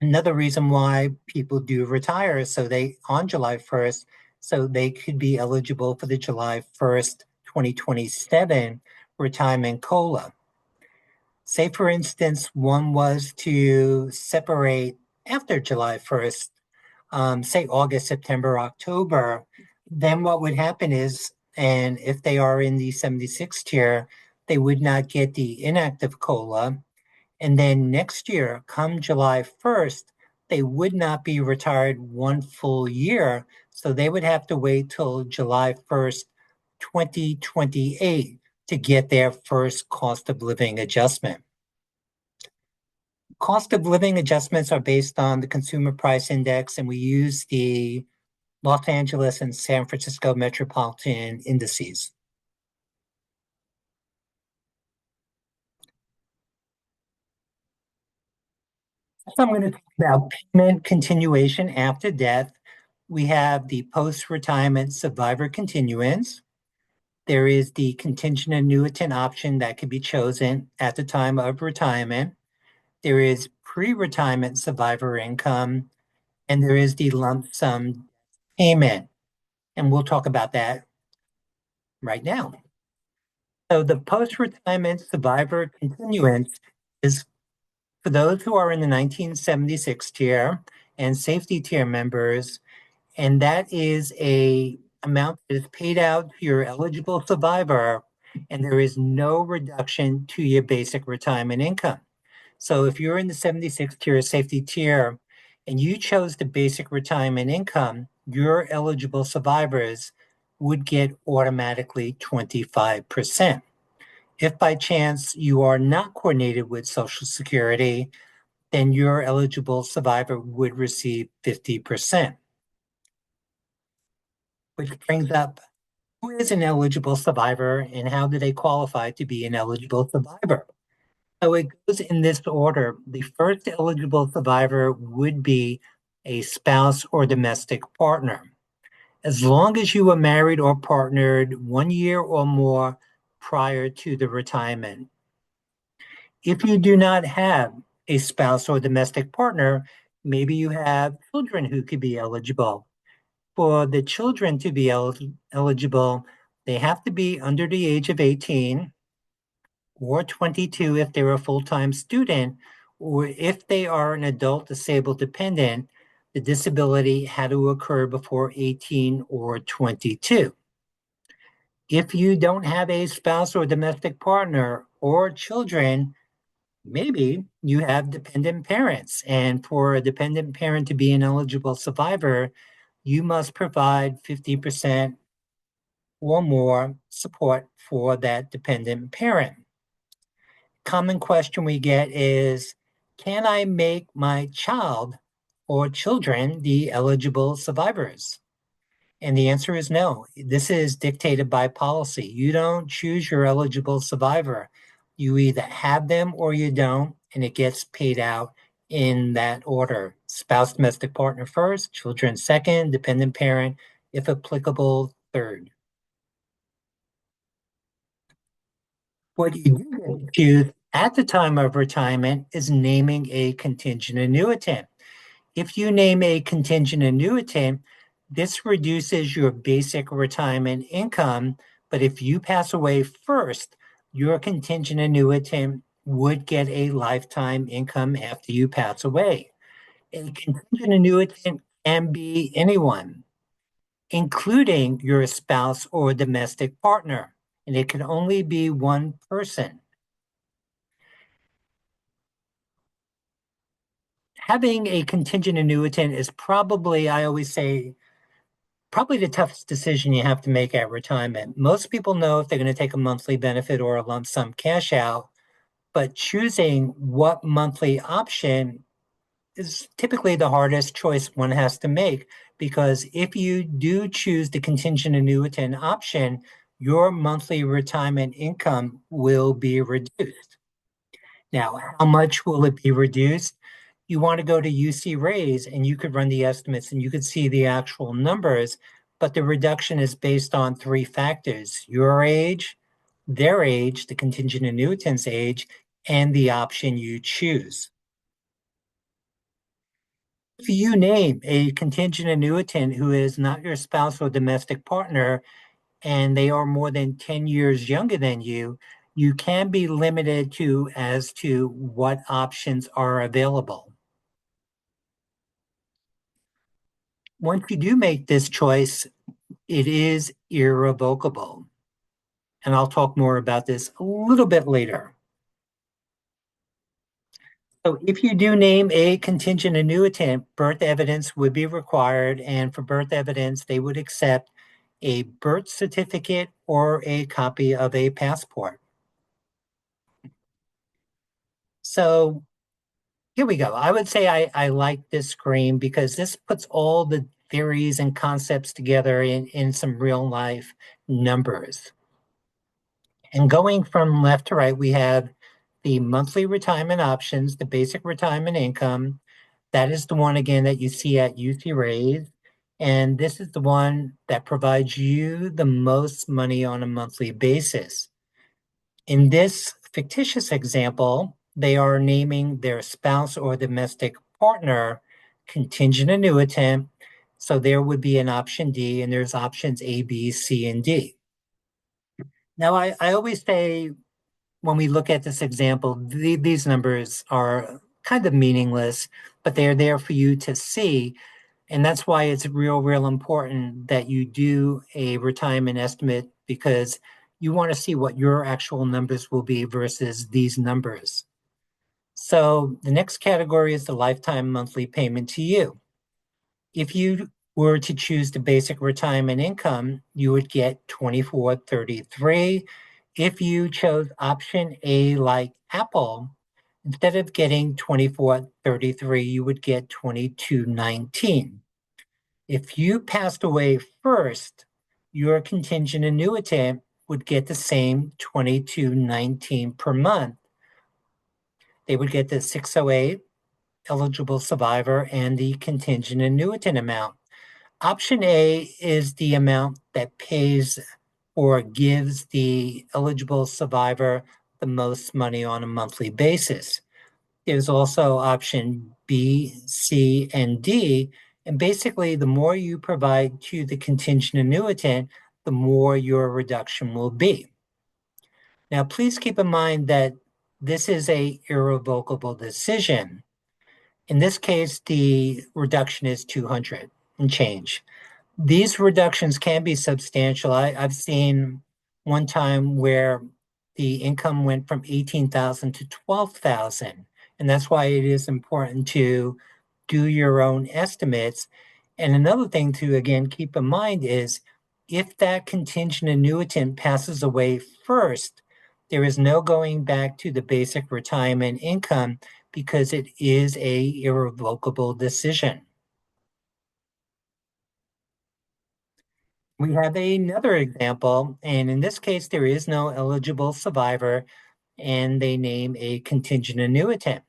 Another reason why people do retire on July 1st, so they could be eligible for the July 1st, 2027 retirement COLA. Say, for instance, one was to separate after July 1st, say August, September, October, then what would happen is, and if they are in the 76 tier, they would not get the inactive COLA. And then next year, come July 1st, they would not be retired one full year. So they would have to wait till July 1st, 2028 to get their first cost of living adjustment. Cost of living adjustments are based on the consumer price index, and we use the Los Angeles and San Francisco metropolitan indices. So I'm going to talk about payment continuation after death. We have the post-retirement survivor continuance. There is the contingent annuitant option that can be chosen at the time of retirement. There is pre-retirement survivor income, and there is the lump sum payment. And we'll talk about that right now. So the post-retirement survivor continuance is for those who are in the 1976 tier and safety tier members, and that is a amount that is paid out to your eligible survivor, and there is no reduction to your basic retirement income. So if you're in the 76 tier safety tier and you chose the basic retirement income, your eligible survivors would get automatically 25%. If by chance you are not coordinated with Social Security, then your eligible survivor would receive 50%. Which brings up, who is an eligible survivor and how do they qualify to be an eligible survivor? So it goes in this order. The first eligible survivor would be a spouse or domestic partner. As long as you were married or partnered 1 year or more prior to the retirement. If you do not have a spouse or domestic partner, maybe you have children who could be eligible. For the children to be eligible, they have to be under the age of 18 or 22 if they're a full-time student, or if they are an adult disabled dependent, the disability had to occur before 18 or 22. If you don't have a spouse or domestic partner or children, maybe you have dependent parents. And for a dependent parent to be an eligible survivor, you must provide 50% or more support for that dependent parent. Common question we get is, can I make my child or children the eligible survivors? And the answer is no. This is dictated by policy. You don't choose your eligible survivor. You either have them or you don't, and it gets paid out in that order. Spouse, domestic partner first, children second, dependent parent, if applicable, third. What you do get to choose at the time of retirement is naming a contingent annuitant. If you name a contingent annuitant, this reduces your basic retirement income, but if you pass away first, your contingent annuitant would get a lifetime income after you pass away. A contingent annuitant can be anyone, including your spouse or domestic partner, and it can only be one person. Having a contingent annuitant is probably, I always say, probably the toughest decision you have to make at retirement. Most people know if they're going to take a monthly benefit or a lump sum cash out, but choosing what monthly option is typically the hardest choice one has to make, because if you do choose the contingent annuitant option, your monthly retirement income will be reduced. Now, how much will it be reduced? You want to go to UC Raise and you could run the estimates and you could see the actual numbers, but the reduction is based on three factors: your age, their age, the contingent annuitant's age, and the option you choose. If you name a contingent annuitant who is not your spouse or domestic partner, and they are more than 10 years younger than you can be limited to as to what options are available. Once you do make this choice, it is irrevocable. And I'll talk more about this a little bit later. So if you do name a contingent annuitant, birth evidence would be required. And for birth evidence, they would accept a birth certificate or a copy of a passport. So here we go. I would say I like this screen because this puts all the theories and concepts together in some real life numbers. And going from left to right, we have the monthly retirement options, the basic retirement income. That is the one, again, that you see at UC Raise. And this is the one that provides you the most money on a monthly basis. In this fictitious example, they are naming their spouse or domestic partner contingent annuitant. So there would be an option D, and there's options A, B, C, and D. Now, I always say when we look at this example, these numbers are kind of meaningless, but they're there for you to see. And that's why it's real important that you do a retirement estimate, because you want to see what your actual numbers will be versus these numbers. So the next category is the lifetime monthly payment to you. If you were to choose the basic retirement income, you would get $24.33. If you chose option A, like Apple, instead of getting $24.33, you would get $22.19. If you passed away first, your contingent annuitant would get the same $22.19 per month. They would get the 608 eligible survivor and the contingent annuitant amount. Option A is the amount that pays or gives the eligible survivor the most money on a monthly basis. There's also option B, C, and D. And basically, the more you provide to the contingent annuitant, the more your reduction will be. Now, please keep in mind that this is an irrevocable decision. In this case, the reduction is 200 and change. These reductions can be substantial. I've seen one time where the income went from 18,000 to 12,000. And that's why it is important to do your own estimates. And another thing to, again, keep in mind is if that contingent annuitant passes away first, there is no going back to the basic retirement income because it is an irrevocable decision. We have another example, and in this case, there is no eligible survivor, and they name a contingent annuitant.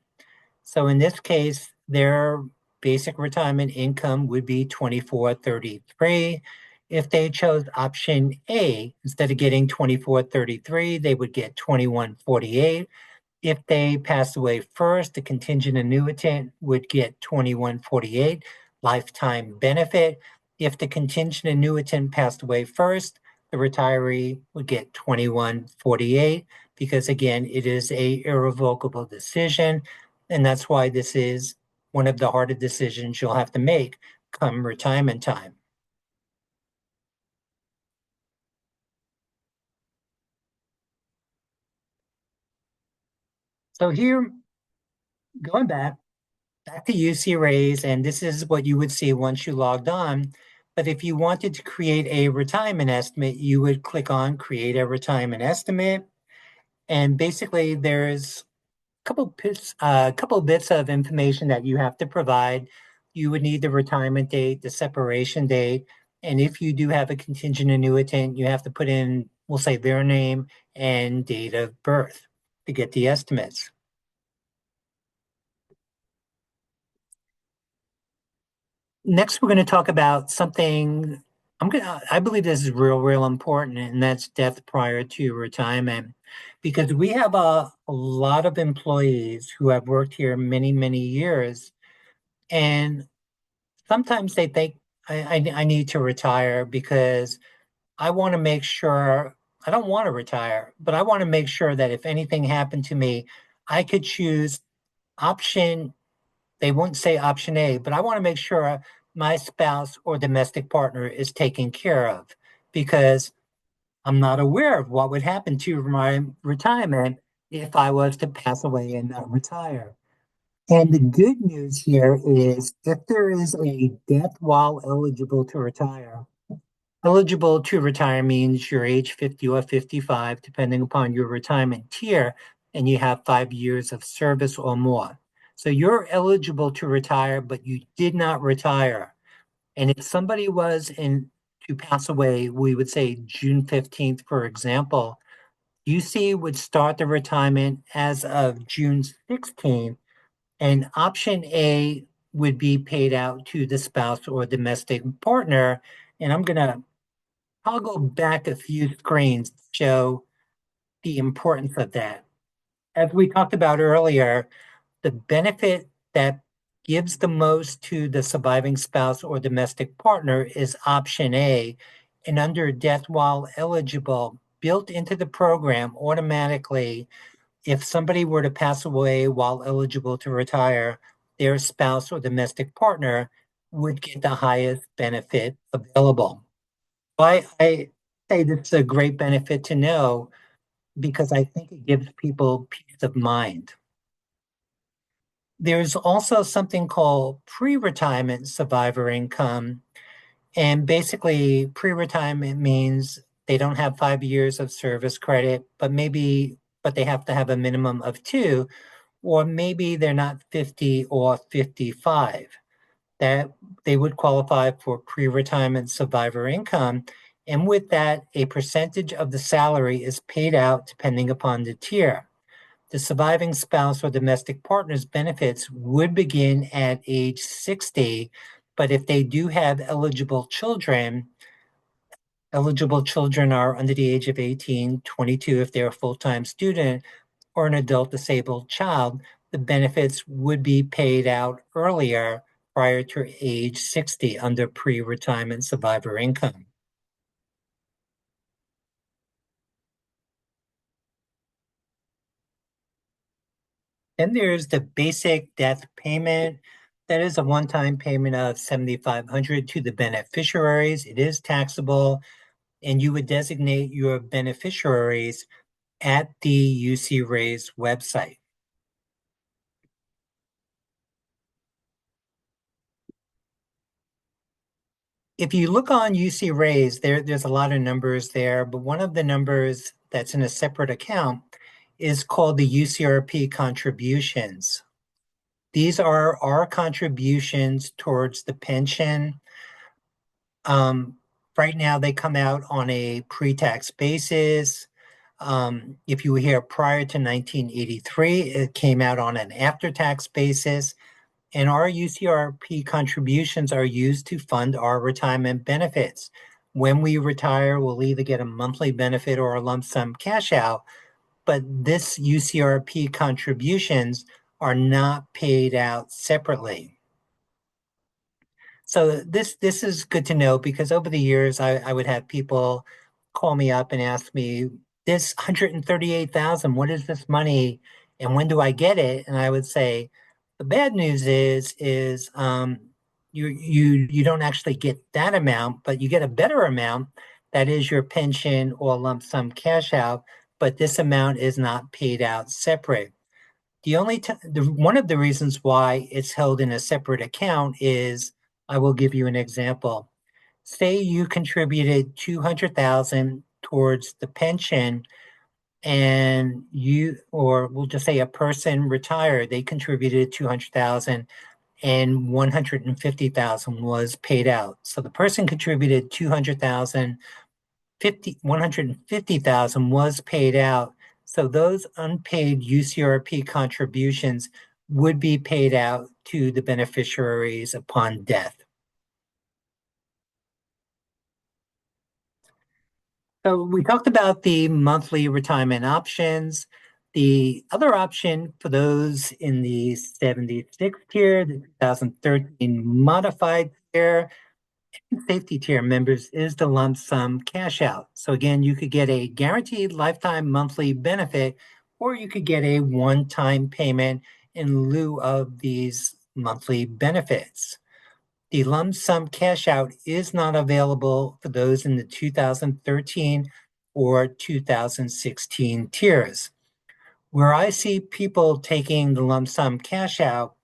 So in this case, their basic retirement income would be $24.33. If they chose option A, instead of getting $24.33, they would get $21.48. If they pass away first, the contingent annuitant would get $21.48 lifetime benefit. If the contingent annuitant passed away first, the retiree would get $21.48 because again, it is a irrevocable decision. And that's why this is one of the harder decisions you'll have to make come retirement time. So here, going back to UC Raise, and this is what you would see once you logged on. But if you wanted to create a retirement estimate, you would click on Create a Retirement Estimate. And basically, there's couple bits of information that you have to provide. You would need the retirement date, the separation date, and if you do have a contingent annuitant, you have to put in, we'll say, their name and date of birth to get the estimates. Next, we're going to talk about something I believe this is real important, and that's death prior to retirement. Because we have a lot of employees who have worked here many years, and sometimes they think I need to retire because I want to make sure I don't want to retire, but I want to make sure that if anything happened to me, I could choose option they won't say option A, but I want to make sure my spouse or domestic partner is taken care of because I'm not aware of what would happen to my retirement if I was to pass away and not retire. And the good news here is if there is a death while eligible to retire means you're age 50 or 55, depending upon your retirement tier, and you have 5 years of service or more. So you're eligible to retire, but you did not retire. And if somebody was in to pass away, we would say June 15th, for example, UC would start the retirement as of June 16th, and option A would be paid out to the spouse or domestic partner. And I'll go back a few screens to show the importance of that. As we talked about earlier, the benefit that gives the most to the surviving spouse or domestic partner is option A. And under death while eligible, built into the program automatically, if somebody were to pass away while eligible to retire, their spouse or domestic partner would get the highest benefit available. I say this is a great benefit to know because I think it gives people peace of mind. There's also something called pre-retirement survivor income. And basically, pre-retirement means they don't have 5 years of service credit, but they have to have a minimum of two, or maybe they're not 50 or 55. That they would qualify for pre-retirement survivor income. And with that, a percentage of the salary is paid out depending upon the tier. The surviving spouse or domestic partner's benefits would begin at age 60, but if they do have eligible children are under the age of 18, 22 if they're a full-time student, or an adult disabled child, the benefits would be paid out earlier prior to age 60 under pre-retirement survivor income. Then there's the basic death payment. That is a one-time payment of $7,500 to the beneficiaries. It is taxable, and you would designate your beneficiaries at the UC Raise website. If you look on UC Raise, there's a lot of numbers there, but one of the numbers that's in a separate account is called the UCRP contributions. These are our contributions towards the pension. Right now, they come out on a pre-tax basis. If you were here prior to 1983, it came out on an after-tax basis. And our UCRP contributions are used to fund our retirement benefits. When we retire, we'll either get a monthly benefit or a lump sum cash out, but this UCRP contributions are not paid out separately. So this is good to know because over the years, I would have people call me up and ask me, this 138,000, what is this money and when do I get it? And I would say the bad news is you don't actually get that amount, but you get a better amount that is your pension or lump sum cash out, but this amount is not paid out separate. One of the reasons why it's held in a separate account is, I will give you an example. Say you contributed 200,000 towards the pension and or we'll just say a person retired, they contributed 200,000 and 150,000 was paid out. So the person contributed 200,000, 150,000 was paid out. So those unpaid UCRP contributions would be paid out to the beneficiaries upon death. So we talked about the monthly retirement options. The other option for those in the 76 tier, the 2013 modified tier, safety tier members is the lump sum cash out. So again, you could get a guaranteed lifetime monthly benefit, or you could get a one-time payment in lieu of these monthly benefits. The lump sum cash out is not available for those in the 2013 or 2016 tiers. Where I see people taking the lump sum cash out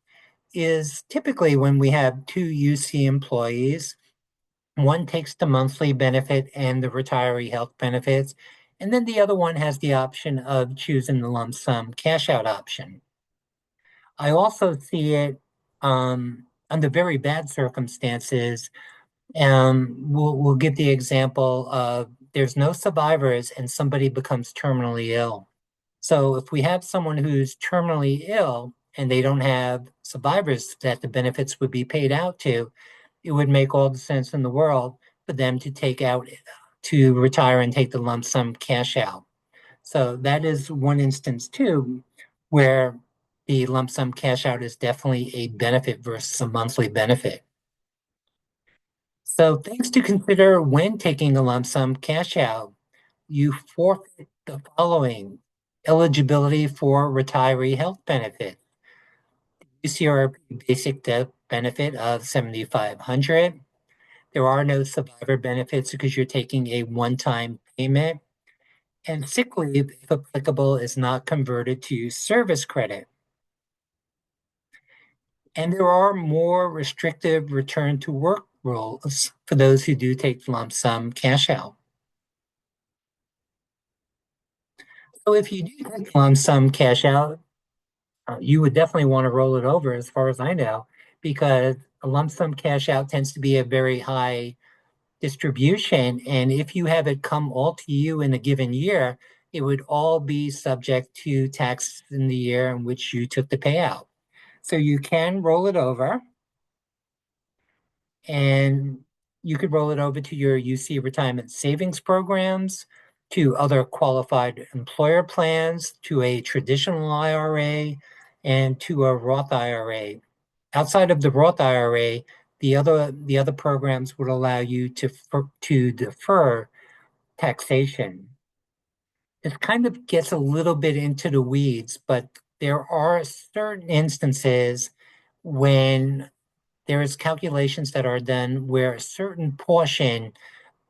is typically when we have two UC employees. One takes the monthly benefit and the retiree health benefits, and then the other one has the option of choosing the lump sum cash out option. I also see it under very bad circumstances. We'll give the example of there's no survivors and somebody becomes terminally ill. So if we have someone who's terminally ill and they don't have survivors that the benefits would be paid out to, it would make all the sense in the world for them to retire and take the lump sum cash out. So that is one instance too, where the lump sum cash out is definitely a benefit versus a monthly benefit. So things to consider when taking a lump sum cash out: you forfeit the following: eligibility for retiree health benefit, UCRP basic death benefit of 7,500. There are no survivor benefits because you're taking a one-time payment, and sick leave, if applicable, is not converted to service credit. And there are more restrictive return to work rules for those who do take lump sum cash out. So if you do take lump sum cash out, you would definitely want to roll it over, as far as I know, because a lump sum cash out tends to be a very high distribution. And if you have it come all to you in a given year, it would all be subject to tax in the year in which you took the payout. So you can roll it over, and you could roll it over to your UC retirement savings programs, to other qualified employer plans, to a traditional IRA, and to a Roth IRA. Outside of the Roth IRA, the other programs would allow you to defer taxation. This kind of gets a little bit into the weeds, but there are certain instances when there is calculations that are done where a certain portion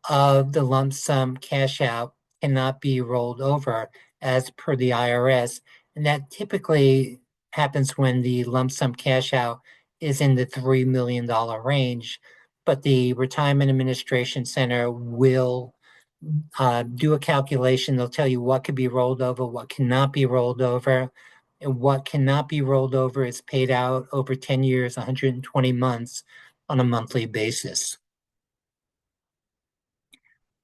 of the lump sum cash out cannot be rolled over as per the IRS. And that typically happens when the lump sum cash out is in the $3 million range. But the Retirement Administration Center will do a calculation. They'll tell you what could be rolled over, what cannot be rolled over. And what cannot be rolled over is paid out over 10 years, 120 months on a monthly basis.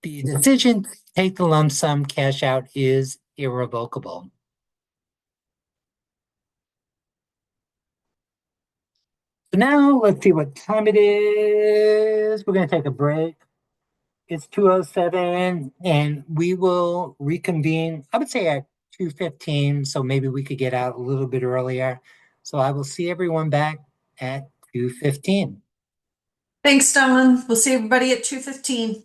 The decision to take the lump sum cash out is irrevocable. So now let's see what time it is. We're going to take a break. It's 2:07, and we will reconvene, I would say at 2:15, so maybe we could get out a little bit earlier. So I will see everyone back at 2:15. Thanks, Don. We'll see everybody at 2:15.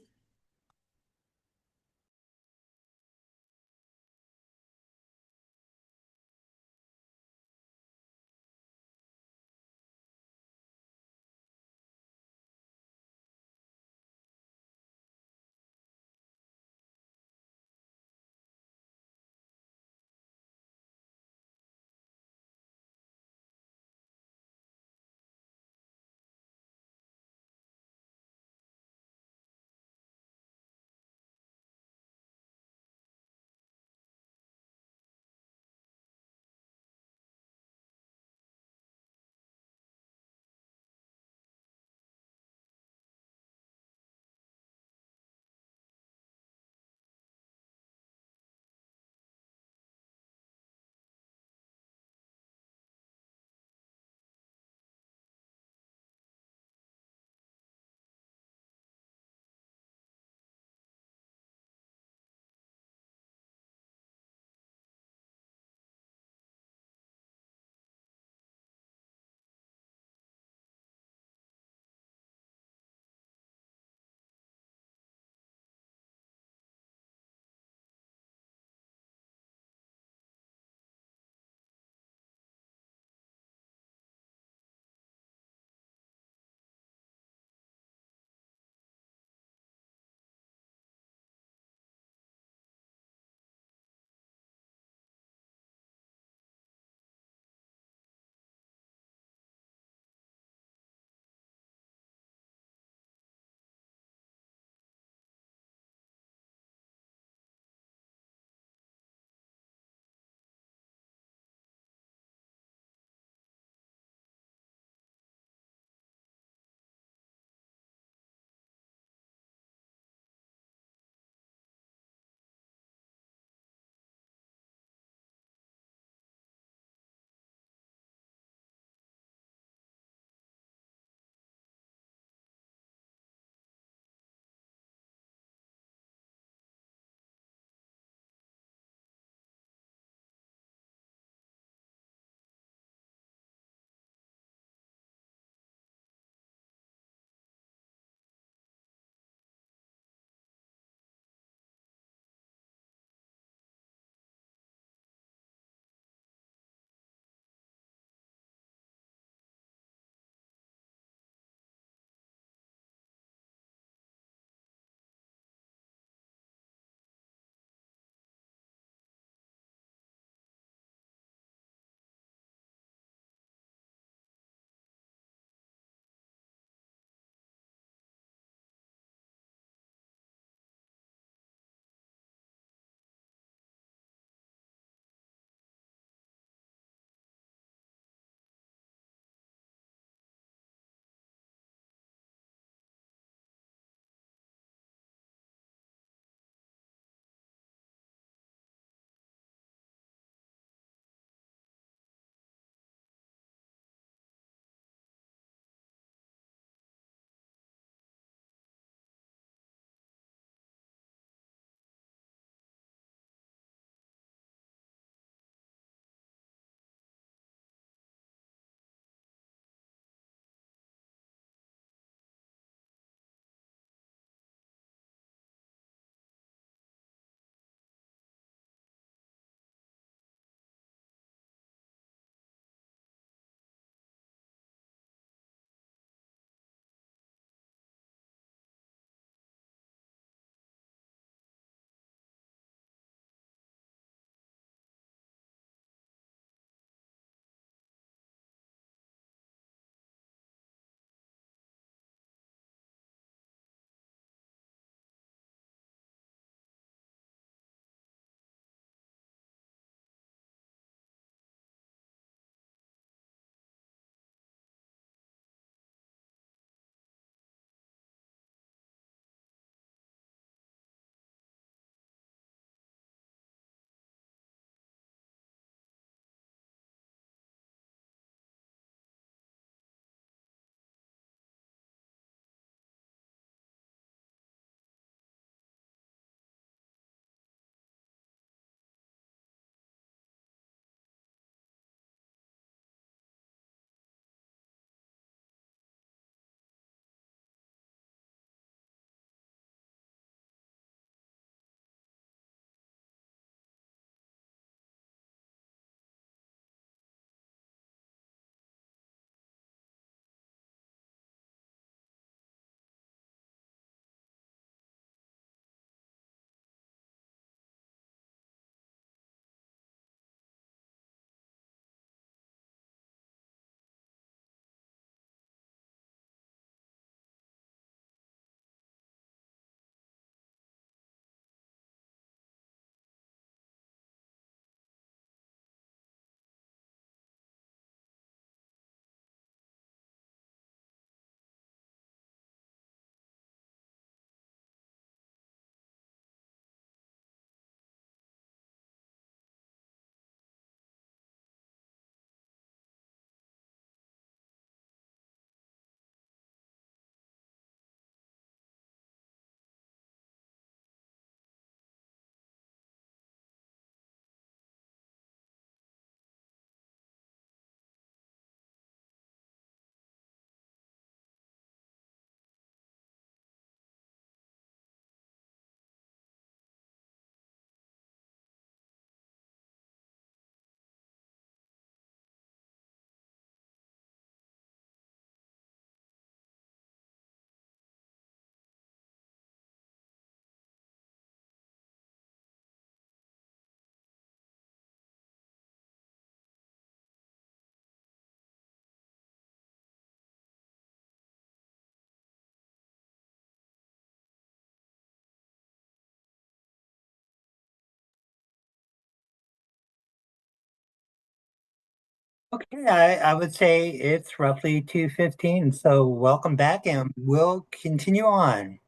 Okay, I would say it's roughly 2:15, so welcome back and we'll continue on.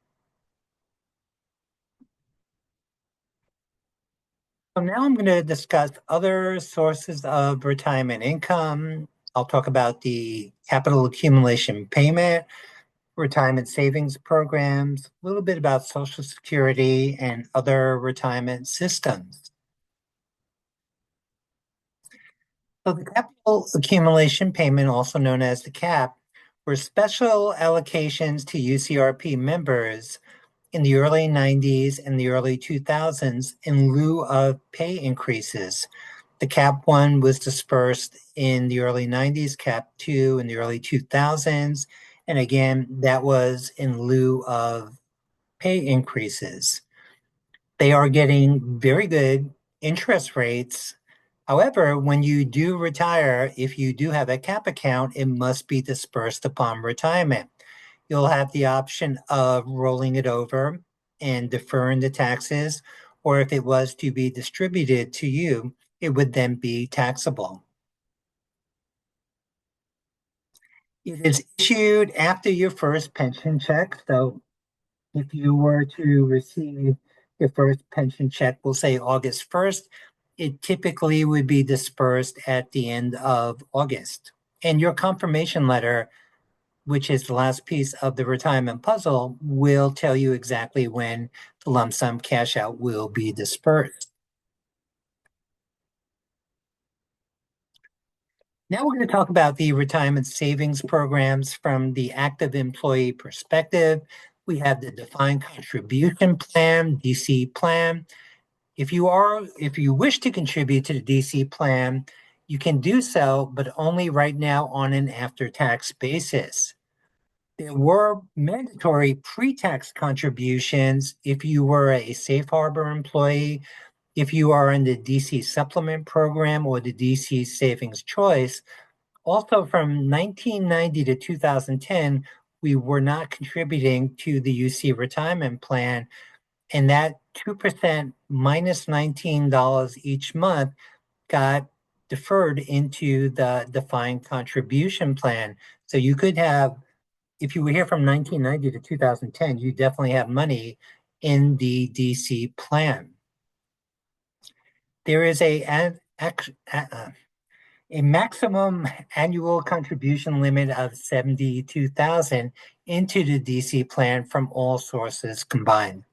So now I'm going to discuss other sources of retirement income. I'll talk about the capital accumulation payment, retirement savings programs, a little bit about Social Security and other retirement systems. So the capital accumulation payment, also known as the CAP, were special allocations to UCRP members in the early 90s and the early 2000s in lieu of pay increases. The CAP 1 was dispersed in the early 90s, CAP 2 in the early 2000s, and again, that was in lieu of pay increases. They are getting very good interest rates. However, when you do retire, if you do have a CAP account, it must be dispersed upon retirement. You'll have the option of rolling it over and deferring the taxes, or if it was to be distributed to you, it would then be taxable. It is issued after your first pension check. So if you were to receive your first pension check, we'll say August 1st, it typically would be dispersed at the end of August. And your confirmation letter, which is the last piece of the retirement puzzle, will tell you exactly when the lump sum cash out will be dispersed. Now we're going to talk about the retirement savings programs from the active employee perspective. We have the defined contribution plan, DC plan. If you wish to contribute to the DC plan, you can do so, but only right now on an after-tax basis. There were mandatory pre-tax contributions if you were a safe harbor employee, if you are in the DC supplement program or the DC savings choice. Also from 1990 to 2010, we were not contributing to the UC retirement plan, and that 2% minus $19 each month got deferred into the defined contribution plan. So you could have, if you were here from 1990 to 2010, you definitely have money in the DC plan. There is a maximum annual contribution limit of 72,000 into the DC plan from all sources combined.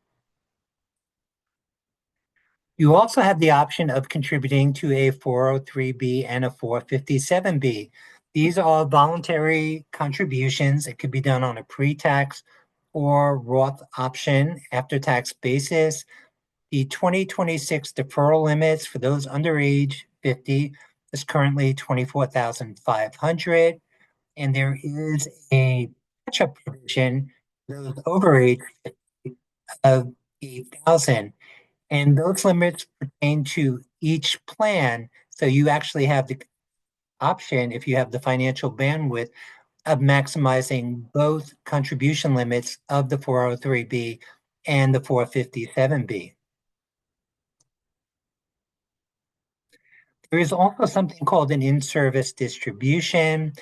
You also have the option of contributing to a 403B and a 457B. These are voluntary contributions. It could be done on a pre-tax or Roth option after-tax basis. The 2026 deferral limits for those under age 50 is currently 24,500, and there is a catch-up provision for those over age 50 of 8,000. And those limits pertain to each plan. So you actually have the option, if you have the financial bandwidth, of maximizing both contribution limits of the 403B and the 457B. There is also something called an in-service distribution.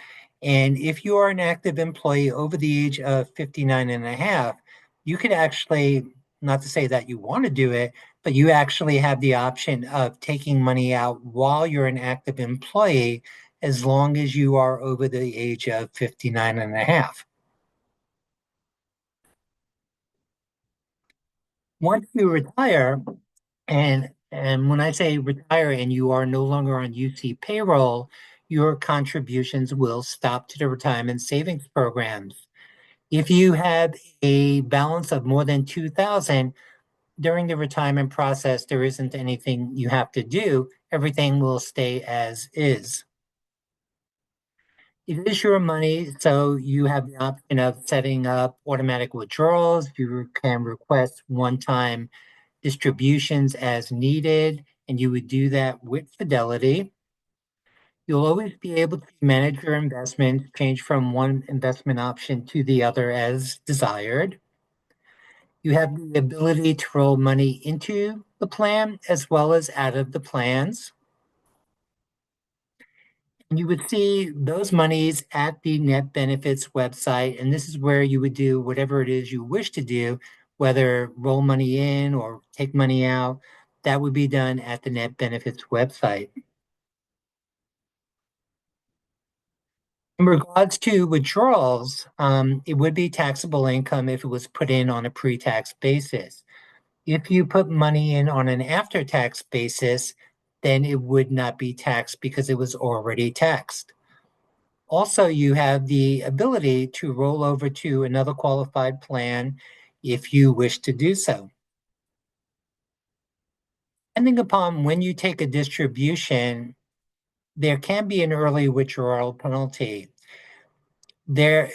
And if you are an active employee over the age of 59 and a half, you could actually, not to say that you want to do it, but you actually have the option of taking money out while you're an active employee, as long as you are over the age of 59 and a half. Once you retire, and when I say retire and you are no longer on UC payroll, your contributions will stop to the retirement savings programs. If you have a balance of more than 2,000 during the retirement process, there isn't anything you have to do. Everything will stay as is. It is your money, so you have the option of setting up automatic withdrawals. You can request one-time distributions as needed, and you would do that with Fidelity. You'll always be able to manage your investments, change from one investment option to the other as desired. You have the ability to roll money into the plan as well as out of the plans. You would see those monies at the net benefits website, and this is where you would do whatever it is you wish to do, whether roll money in or take money out. That would be done at the net benefits website. In regards to withdrawals, it would be taxable income if it was put in on a pre-tax basis. If you put money in on an after-tax basis, then it would not be taxed because it was already taxed. Also, you have the ability to roll over to another qualified plan if you wish to do so. Depending upon when you take a distribution, there can be an early withdrawal penalty. There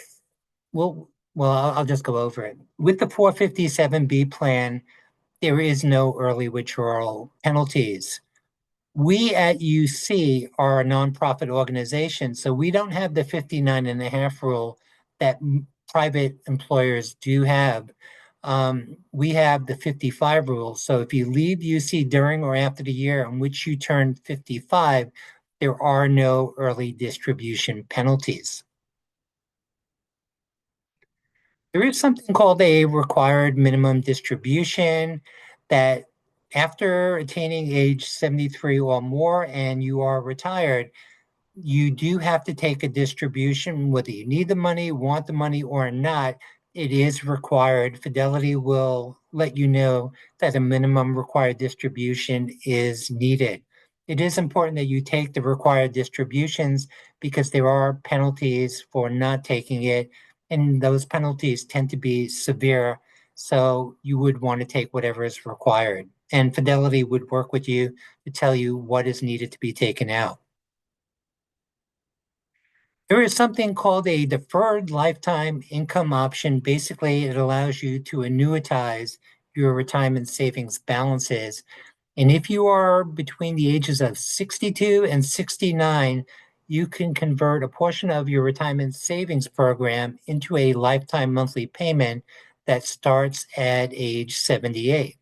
I'll just go over it. With the 457B plan, there is no early withdrawal penalties. We at UC are a nonprofit organization, so we don't have the 59 and a half rule that private employers do have. We have the 55 rule. So if you leave UC during or after the year in which you turn 55, there are no early distribution penalties. There is something called a required minimum distribution that after attaining age 73 or more and you are retired, you do have to take a distribution, whether you need the money, want the money, or not. It is required. Fidelity will let you know that a minimum required distribution is needed. It is important that you take the required distributions because there are penalties for not taking it, and those penalties tend to be severe. So you would want to take whatever is required. And Fidelity would work with you to tell you what is needed to be taken out. There is something called a deferred lifetime income option. Basically, it allows you to annuitize your retirement savings balances. And if you are between the ages of 62 and 69, you can convert a portion of your retirement savings program into a lifetime monthly payment that starts at age 78.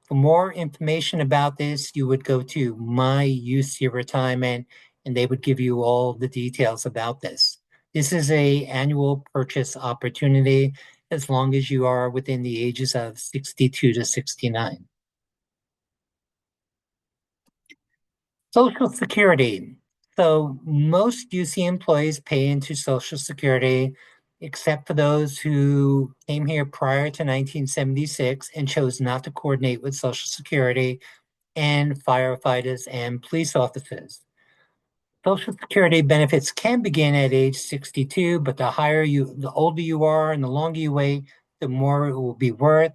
For more information about this, you would go to My UC Retirement and they would give you all the details about this. This is a annual purchase opportunity as long as you are within the ages of 62 to 69. Social Security. So most UC employees pay into Social Security, except for those who came here prior to 1976 and chose not to coordinate with Social Security, and firefighters and police officers. Social Security benefits can begin at age 62, but the older you are and the longer you wait, the more it will be worth.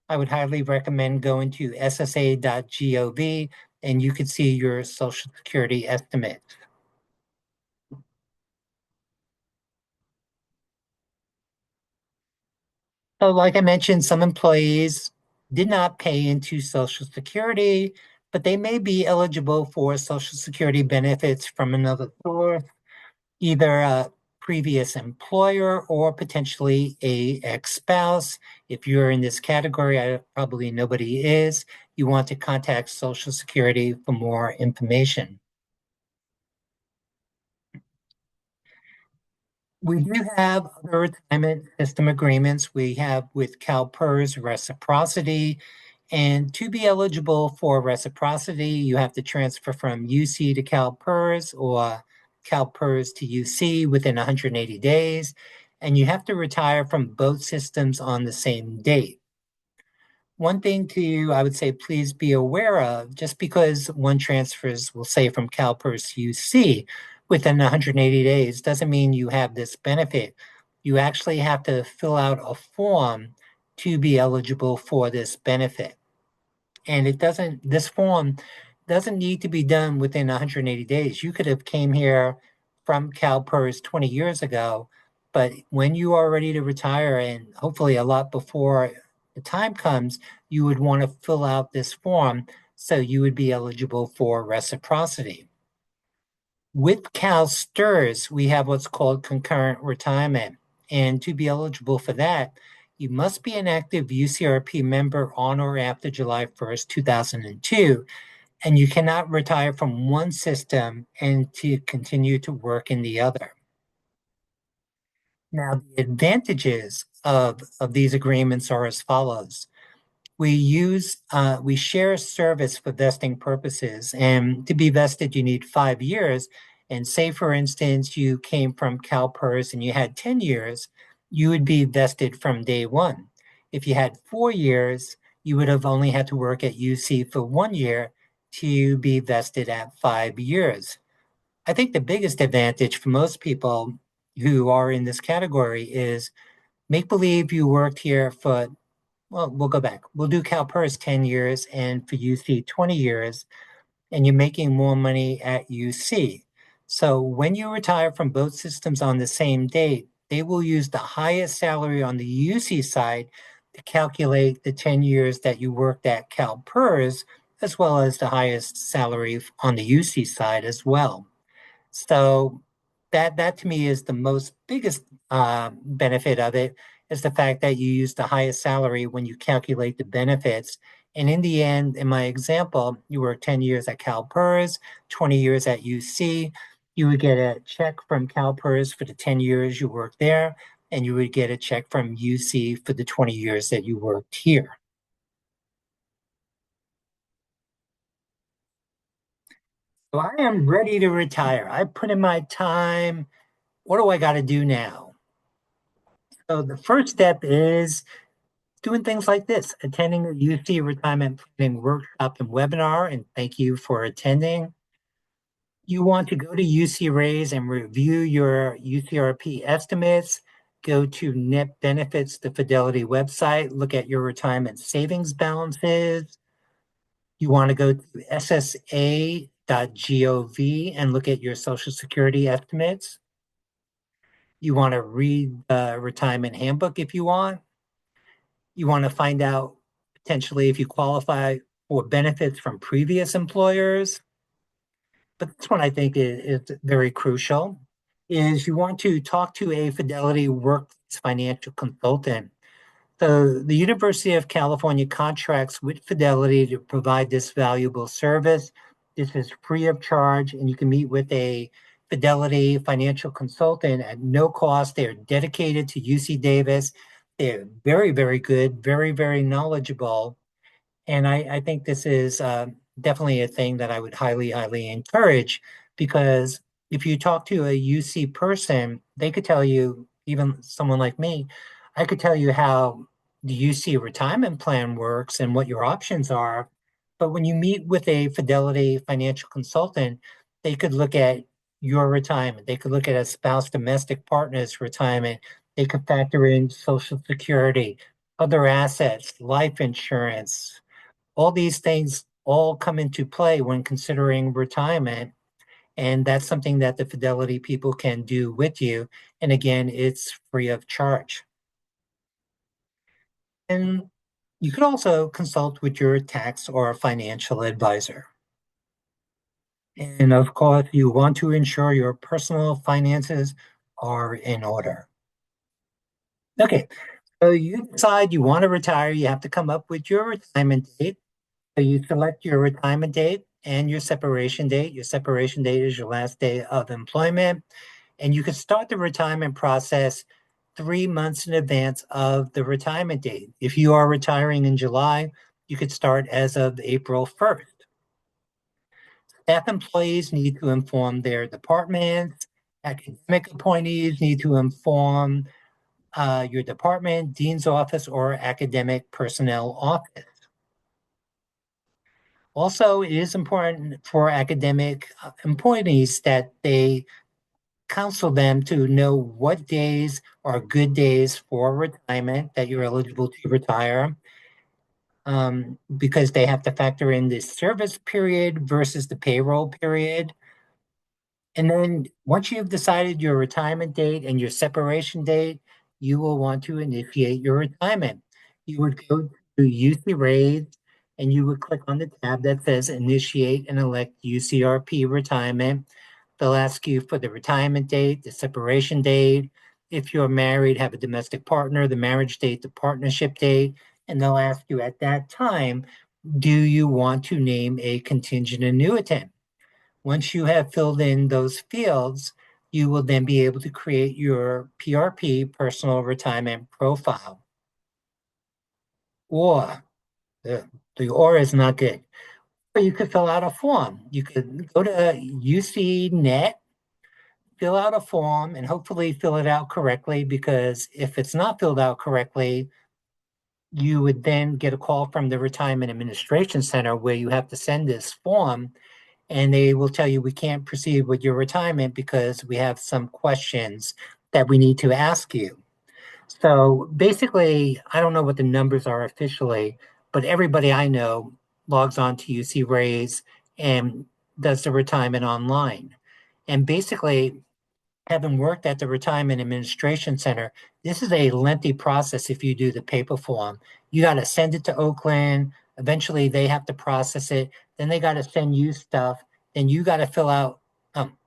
I would highly recommend going to ssa.gov and you can see your Social Security estimate. So like I mentioned, some employees did not pay into Social Security, but they may be eligible for Social Security benefits from another source, either a previous employer or potentially a ex-spouse. If you're in this category, probably nobody is. You want to contact Social Security for more information. We do have other retirement system agreements. We have with CalPERS reciprocity. And to be eligible for reciprocity, you have to transfer from UC to CalPERS or CalPERS to UC within 180 days. And you have to retire from both systems on the same date. One thing I would say, please be aware of, just because one transfers, we'll say from CalPERS to UC within 180 days, doesn't mean you have this benefit. You actually have to fill out a form to be eligible for this benefit. And this form doesn't need to be done within 180 days. You could have came here from CalPERS 20 years ago, but when you are ready to retire, and hopefully a lot before the time comes, you would want to fill out this form so you would be eligible for reciprocity. With CalSTRS, we have what's called concurrent retirement. And to be eligible for that, you must be an active UCRP member on or after July 1st, 2002. and you cannot retire from one system and to continue to work in the other. Now, the advantages of these agreements are as follows. We share service for vesting purposes, and to be vested, you need 5 years. And say, for instance, you came from CalPERS and you had 10 years, you would be vested from day one. If you had 4 years, you would have only had to work at UC for 1 year to be vested at 5 years. I think the biggest advantage for most people who are in this category is make believe you worked here for, well, we'll go back. We'll do CalPERS 10 years and for UC 20 years, and you're making more money at UC. So when you retire from both systems on the same date, they will use the highest salary on the UC side to calculate the 10 years that you worked at CalPERS, as well as the highest salary on the UC side as well. So that to me is the most biggest benefit of it, is the fact that you use the highest salary when you calculate the benefits. And in the end, in my example, you work 10 years at CalPERS, 20 years at UC. You would get a check from CalPERS for the 10 years you worked there, and you would get a check from UC for the 20 years that you worked here. So I am ready to retire. I put in my time. What do I got to do now? So the first step is doing things like this, attending the UC Retirement Planning Workshop and webinar, and thank you for attending. You want to go to UC Raise and review your UCRP estimates. Go to Net Benefits, the Fidelity website, look at your retirement savings balances. You want to go to ssa.gov and look at your Social Security estimates. You want to read the retirement handbook if you want. You want to find out potentially if you qualify for benefits from previous employers. But this one I think is very crucial, is you want to talk to a Fidelity workplace financial consultant. So the University of California contracts with Fidelity to provide this valuable service. This is free of charge, and you can meet with a Fidelity financial consultant at no cost. They're dedicated to UC Davis. They're very, very good, very, very knowledgeable. And I think this is definitely a thing that I would highly, highly encourage, because if you talk to a UC person, they could tell you, even someone like me, I could tell you how the UC retirement plan works and what your options are. But when you meet with a Fidelity financial consultant, they could look at your retirement. They could look at a spouse domestic partner's retirement. They could factor in Social Security, other assets, life insurance. All these things all come into play when considering retirement. And that's something that the Fidelity people can do with you. And again, it's free of charge. And you could also consult with your tax or financial advisor. And of course, you want to ensure your personal finances are in order. Okay, so you decide you want to retire, you have to come up with your retirement date. So you select your retirement date and your separation date. Your separation date is your last day of employment. And you can start the retirement process 3 months in advance of the retirement date. If you are retiring in July, you could start as of April 1st. Staff employees need to inform their departments. Academic appointees need to inform your department, dean's office, or academic personnel office. Also, it is important for academic employees that they counsel them to know what days are good days for retirement, that you're eligible to retire, because they have to factor in the service period versus the payroll period. And then once you've decided your retirement date and your separation date, you will want to initiate your retirement. You would go to UC Raise and you would click on the tab that says Initiate and elect UCRP Retirement. They'll ask you for the retirement date, the separation date. If you're married, have a domestic partner, the marriage date, the partnership date, and they'll ask you at that time do you want to name a contingent annuitant? Once you have filled in those fields, you will then be able to create your PRP, personal retirement profile. Or the or is not good. Or you could fill out a form. You could go to UCNet, fill out a form, and hopefully fill it out correctly, because if it's not filled out correctly, you would then get a call from the Retirement Administration Center where you have to send this form, and they will tell you we can't proceed with your retirement because we have some questions that we need to ask you. So basically, I don't know what the numbers are officially, but everybody I know logs on to UC Raise and does the retirement online. And basically, having worked at the Retirement Administration Center, this is a lengthy process if you do the paper form. You got to send it to Oakland. Eventually, they have to process it. Then they got to send you stuff. Then you got to fill out.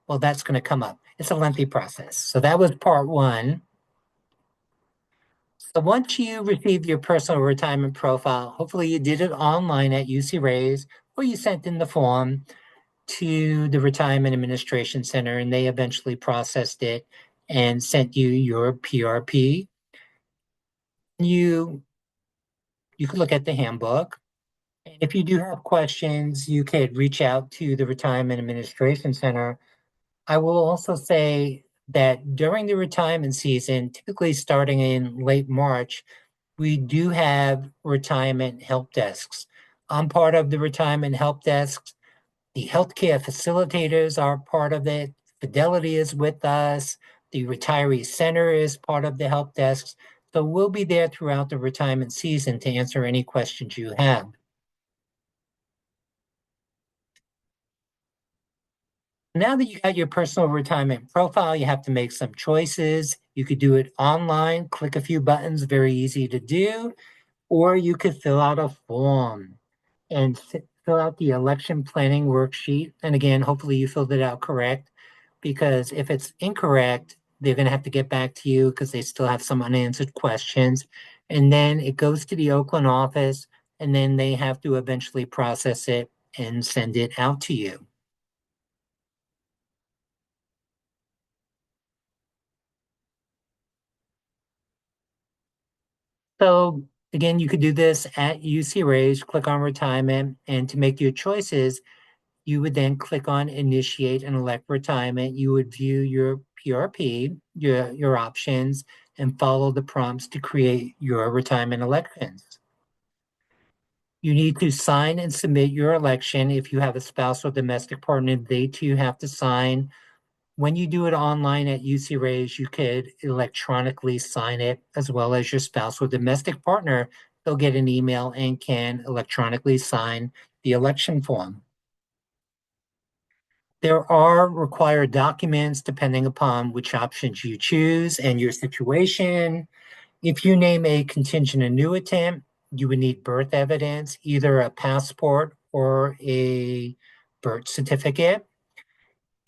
Well, that's going to come up. It's a lengthy process. So that was part one. So once you receive your personal retirement profile, hopefully you did it online at UC Rays, or you sent in the form to the Retirement Administration Center, and they eventually processed it and sent you your PRP. You could look at the handbook. And if you do have questions, you could reach out to the Retirement Administration Center. I will also say that during the retirement season, typically starting in late March, we do have retirement help desks. I'm part of the retirement help desks. The healthcare facilitators are part of it. Fidelity is with us. The retiree center is part of the help desks. So we'll be there throughout the retirement season to answer any questions you have. Now that you got your personal retirement profile, you have to make some choices. You could do it online, click a few buttons, very easy to do, or you could fill out a form and fill out the election planning worksheet. And again, hopefully you filled it out correct, because if it's incorrect, they're going to have to get back to you because they still have some unanswered questions. And then it goes to the Oakland office, and then they have to eventually process it and send it out to you. So again, you could do this at UC Rays, click on retirement, and to make your choices, you would then click on initiate and elect retirement. You would view your PRP, your options, and follow the prompts to create your retirement elections. You need to sign and submit your election. If you have a spouse or domestic partner, they too have to sign. When you do it online at UC Rays, you could electronically sign it, as well as your spouse or domestic partner. They'll get an email and can electronically sign the election form. There are required documents depending upon which options you choose and your situation. If you name a contingent annuitant, you would need birth evidence, either a passport or a birth certificate.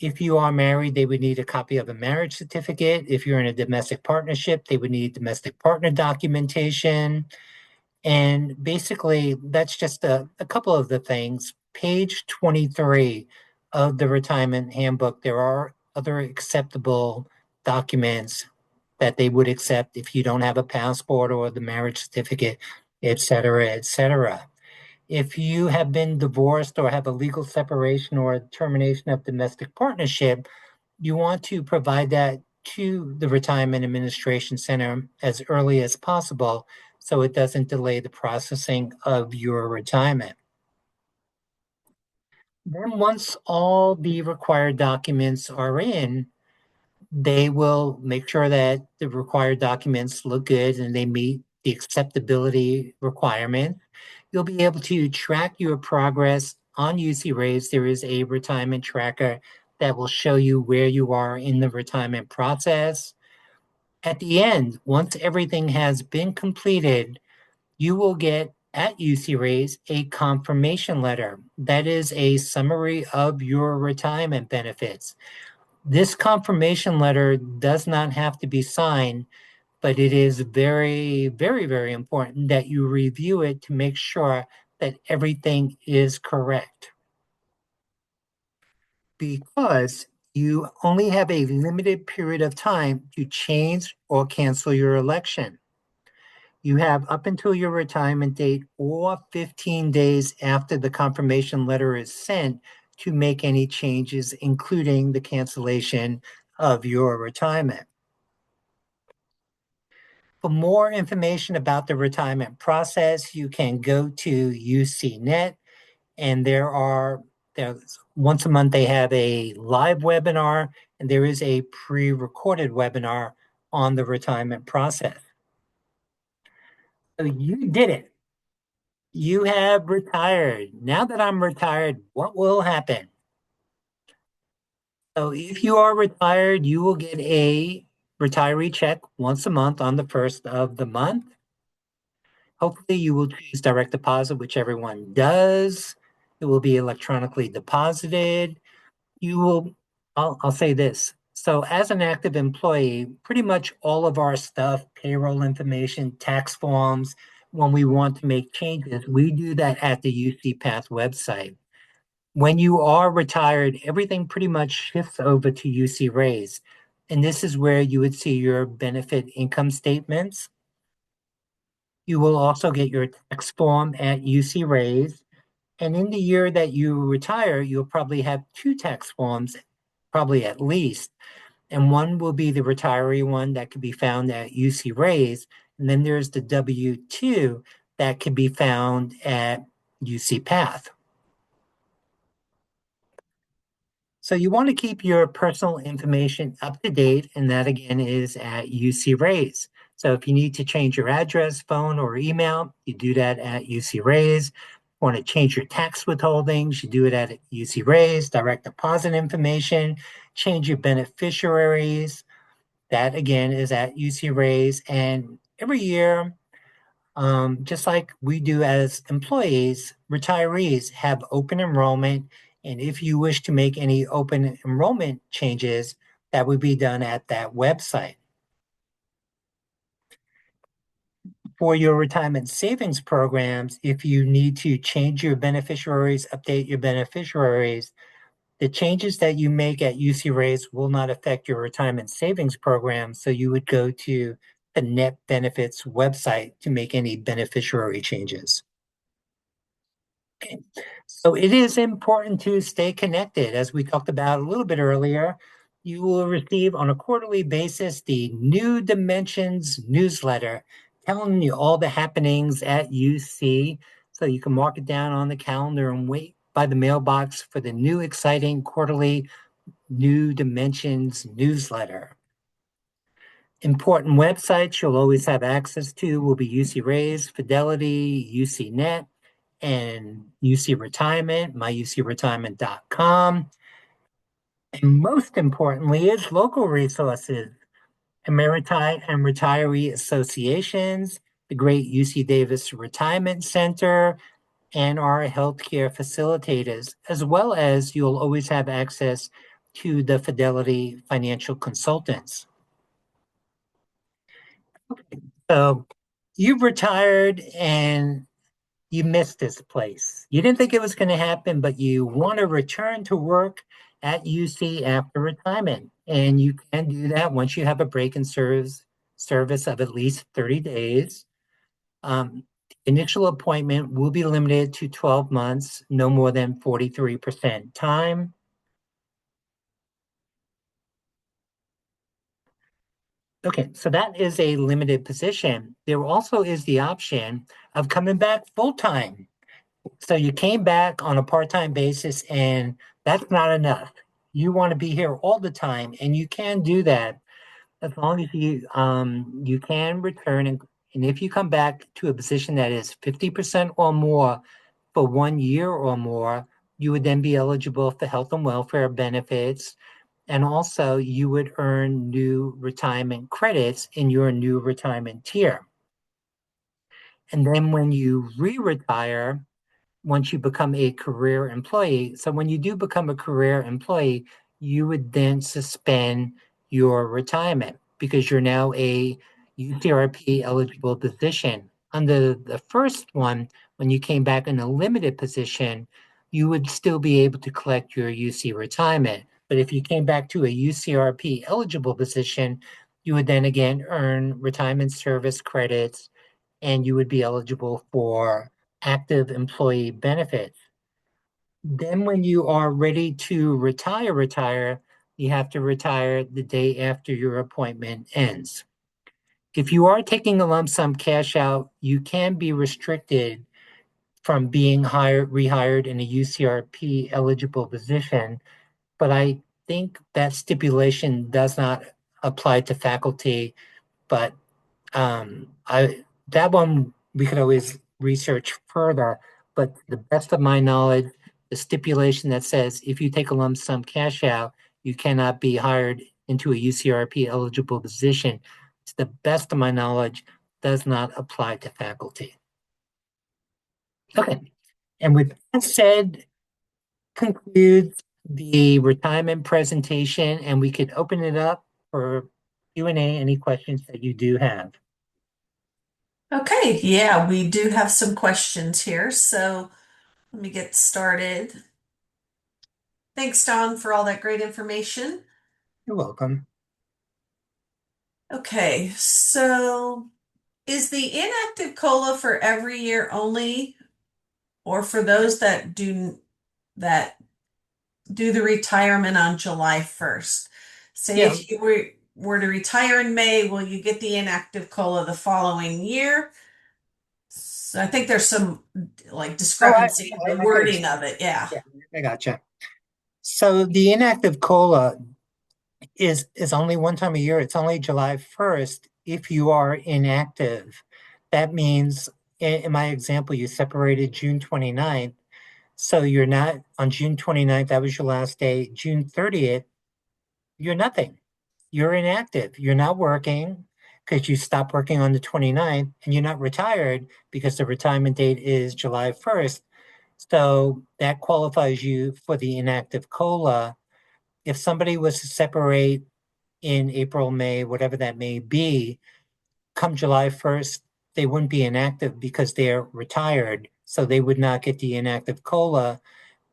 If you are married, they would need a copy of a marriage certificate. If you're in a domestic partnership, they would need domestic partner documentation. And basically, that's just a couple of the things. Page 23 of the retirement handbook, there are other acceptable documents that they would accept if you don't have a passport or the marriage certificate, et cetera, et cetera. If you have been divorced or have a legal separation or a termination of domestic partnership, you want to provide that to the Retirement Administration Center as early as possible so it doesn't delay the processing of your retirement. Then once all the required documents are in, they will make sure that the required documents look good and they meet the acceptability requirement. You'll be able to track your progress on UC Raise. There is a retirement tracker that will show you where you are in the retirement process. At the end, once everything has been completed, you will get at UC Raise a confirmation letter. That is a summary of your retirement benefits. This confirmation letter does not have to be signed, but it is very, very, very important that you review it to make sure that everything is correct because you only have a limited period of time to change or cancel your election. You have up until your retirement date or 15 days after the confirmation letter is sent to make any changes, including the cancellation of your retirement. For more information about the retirement process, you can go to UCNet, and there's once a month they have a live webinar, and there is a pre-recorded webinar on the retirement process. So you did it. You have retired. Now that I'm retired, what will happen? So if you are retired, you will get a retiree check once a month on the first of the month. Hopefully you will choose direct deposit, which everyone does. It will be electronically deposited. I'll say this. So as an active employee, pretty much all of our stuff, payroll information, tax forms, when we want to make changes, we do that at the UC Path website. When you are retired, everything pretty much shifts over to UC Raise. And this is where you would see your benefit income statements. You will also get your tax form at UC Raise. And in the year that you retire, you'll probably have two tax forms, probably at least. And one will be the retiree one that can be found at UC Raise. And then there's the W-2 that can be found at UC Path. So you want to keep your personal information up to date, and that again is at UC Raise. So if you need to change your address, phone, or email, you do that at UC Raise. Want to change your tax withholdings, you do it at UC Raise. Direct deposit information, change your beneficiaries, that again is at UC Raise. And every year, just like we do as employees, retirees have open enrollment. And if you wish to make any open enrollment changes, that would be done at that website. For your retirement savings programs, if you need to change your beneficiaries, update your beneficiaries, the changes that you make at UC Raise will not affect your retirement savings program. So you would go to the Net Benefits website to make any beneficiary changes. Okay. So it is important to stay connected. As we talked about a little bit earlier, you will receive on a quarterly basis the New Dimensions newsletter telling you all the happenings at UC. So you can mark it down on the calendar and wait by the mailbox for the new exciting quarterly New Dimensions newsletter. Important websites you'll always have access to will be UC Raise, Fidelity, UCNet, and UC Retirement, myucretirement.com. And most importantly is local resources, Emeritite and retiree associations, the great UC Davis Retirement Center, and our healthcare facilitators, as well as you'll always have access to the Fidelity financial consultants. So you've retired and you missed this place. You didn't think it was going to happen, but you want to return to work at UC after retirement. And you can do that once you have a break in service of at least 30 days. Initial appointment will be limited to 12 months, no more than 43% time. Okay, so that is a limited position. There also is the option of coming back full-time. So you came back on a part-time basis and that's not enough. You want to be here all the time and you can do that as long as you can return and if you come back to a position that is 50% or more for 1 year or more, you would then be eligible for health and welfare benefits. And also you would earn new retirement credits in your new retirement tier. And then when you re-retire, once you become a career employee. So when you do become a career employee, you would then suspend your retirement because you're now a UCRP eligible position. under the first one, when you came back in a limited position, you would still be able to collect your UC retirement. But if you came back to a UCRP eligible position, you would then again earn retirement service credits and you would be eligible for active employee benefits. Then when you are ready to retire, you have to retire the day after your appointment ends. If you are taking a lump sum cash out, you can be restricted from being rehired in a UCRP eligible position, but I think that stipulation does not apply to faculty, but I that one we could always research further, but to the best of my knowledge, the stipulation that says if you take a lump sum cash out, you cannot be hired into a UCRP eligible position, to the best of my knowledge, does not apply to faculty. Okay. And with that said, concludes the retirement presentation, and we could open it up for Q&A, any questions that you do have. Okay, yeah, we do have some questions here, so let me get started. Thanks, Don, for all that great information. You're welcome. Okay, so is the inactive COLA for every year only, or for those that do the retirement on July 1st? Say Yeah. if you were to retire in May, will you get the inactive COLA the following year? So I think there's some like Oh, discrepancy in the I can wording explain. of it. Yeah. Yeah, I gotcha. So the inactive COLA is only one time a year. It's only July 1st if you are inactive. That means in my example, you separated June 29th. So you're not on June 29th, that was your last day. June 30th, you're nothing. You're inactive. You're not working because you stopped working on the 29th, and you're not retired because the retirement date is July 1st. So that qualifies you for the inactive COLA. If somebody was to separate in April, May, whatever that may be, come July 1st, they wouldn't be inactive because they're retired. So they would not get the inactive COLA.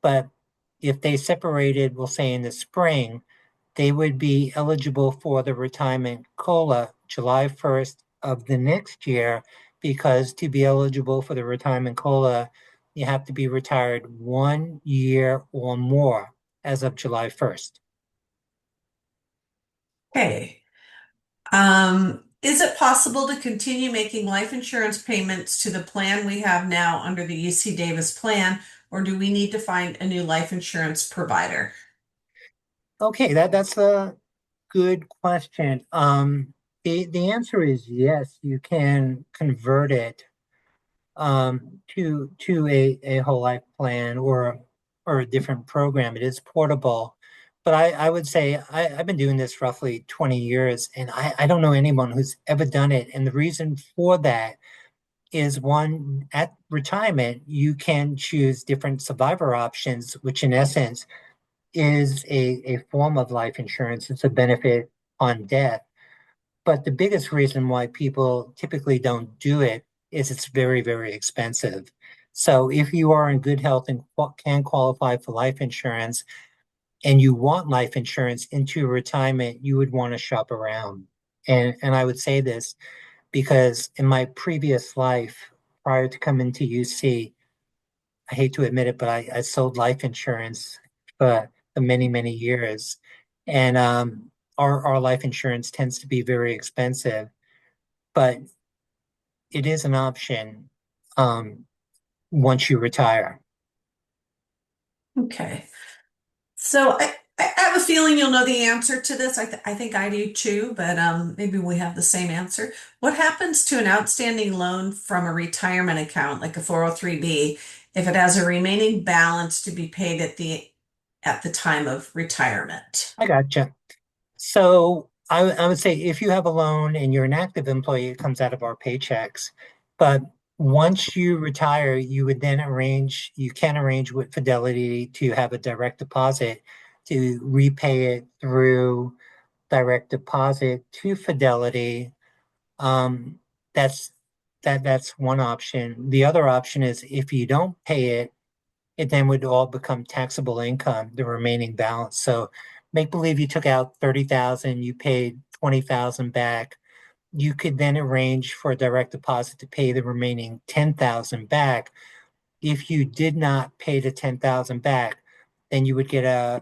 But if they separated, we'll say in the spring, they would be eligible for the retirement COLA July 1st of the next year, because to be eligible for the retirement COLA, you have to be retired 1 year or more as of July 1st. Okay. Is it possible to continue making life insurance payments to the plan we have now under the UC Davis plan, or do we need to find a new life insurance provider? Okay, that's a good question. The answer is yes, you can convert it to a whole life plan or a different program. It is portable. But I would say I've been doing this roughly 20 years, and I don't know anyone who's ever done it. And the reason for that is, one, at retirement, you can choose different survivor options, which in essence is a form of life insurance. It's a benefit on death. But the biggest reason why people typically don't do it is it's very, very expensive. So if you are in good health and can qualify for life insurance and you want life insurance into retirement, you would want to shop around. And I would say this because in my previous life, prior to coming to UC, I hate to admit it, but I sold life insurance for many, many years. And our life insurance tends to be very expensive, but it is an option um, once you retire. Okay. So I have a feeling you'll know the answer to this. I think I do too, but maybe we have the same answer. What happens to an outstanding loan from a retirement account, like a 403(b), if it has a remaining balance to be paid at the time of retirement? I gotcha. So I would say if you have a loan and you're an active employee, it comes out of our paychecks. But once you retire, you would then you can arrange with Fidelity to have a direct deposit to repay it through direct deposit to Fidelity. Um, that's that's one option. The other option is if you don't pay it, it then would all become taxable income, the remaining balance. So make believe you took out 30,000, you paid 20,000 back. You could then arrange for a direct deposit to pay the remaining 10,000 back. If you did not pay the 10,000 back, then you would get a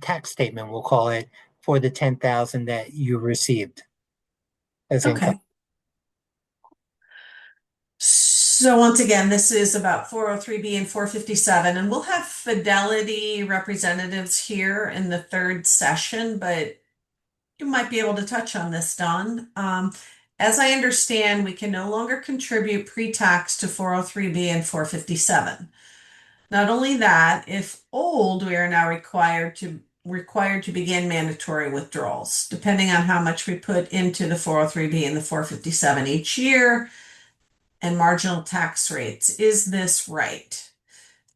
tax statement, we'll call it, for the 10,000 that you received as income. Okay. So once again, this is about 403B and 457, and we'll have Fidelity representatives here in the third session, but you might be able to touch on this, Don. As I understand, we can no longer contribute pre-tax to 403B and 457. Not only that, if old, we are now required to begin mandatory withdrawals, depending on how much we put into the 403B and the 457 each year and marginal tax rates. Is this right?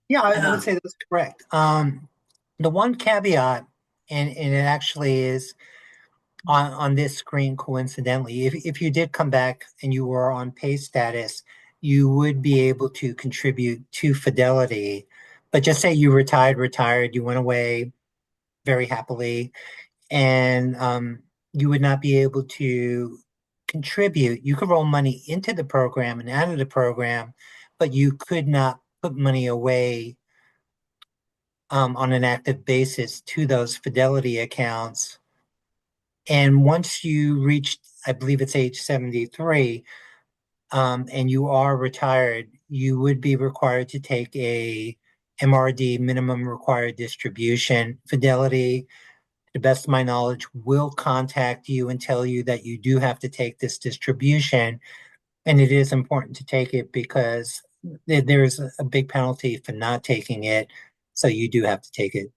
Yeah, I would say that's correct. The one caveat, and it actually is on this screen coincidentally, if you did come back and you were on pay status, you would be able to contribute to Fidelity. But just say you retired, you went away very happily, and you would not be able to contribute. You could roll money into the program and out of the program, but you could not put money away on an active basis to those Fidelity accounts. And once you reach, I believe it's age 73, and you are retired, you would be required to take a MRD, minimum required distribution. Fidelity, to the best of my knowledge, will contact you and tell you that you do have to take this distribution. And it is important to take it because there's a big penalty for not taking it. So you do have to take it.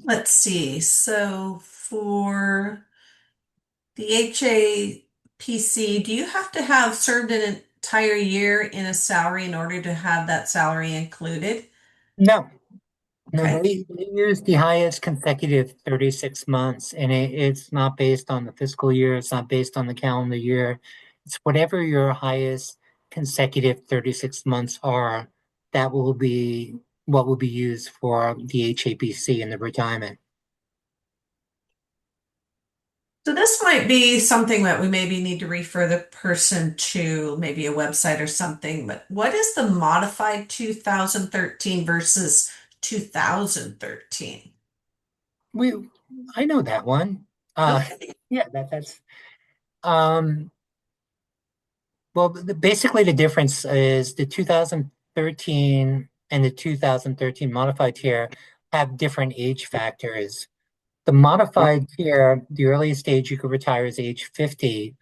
Let's see. So for the HAPC, do you have to have served an entire year in a salary in order to have that salary included? No, no, Okay. they use the highest consecutive 36 months, and it's not based on the fiscal year, it's not based on the calendar year. It's whatever your highest consecutive 36 months are, that will be what will be used for the HAPC and the retirement. So this might be something that we maybe need to refer the person to maybe a website or something, but what is the modified 2013 versus 2013? We, I know that one. Okay. Yeah, um, well, basically the difference is the 2013 and the 2013 modified tier have different age factors. The modified tier, the earliest age you could retire is age 50,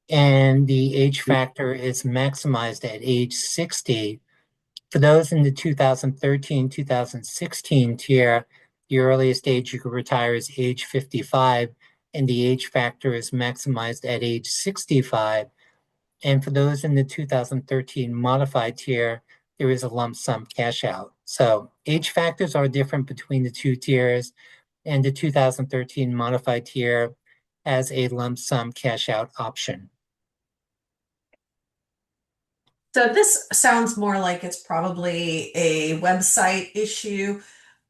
and the age factor is maximized at age 60. For those in the 2013, 2016 tier, the earliest age you could retire is age 55, and the age factor is maximized at age 65. And for those in the 2013 modified tier, there is a lump sum cash out. So age factors are different between the two tiers, and the 2013 modified tier has a lump sum cash out option. So this sounds more like it's probably a website issue.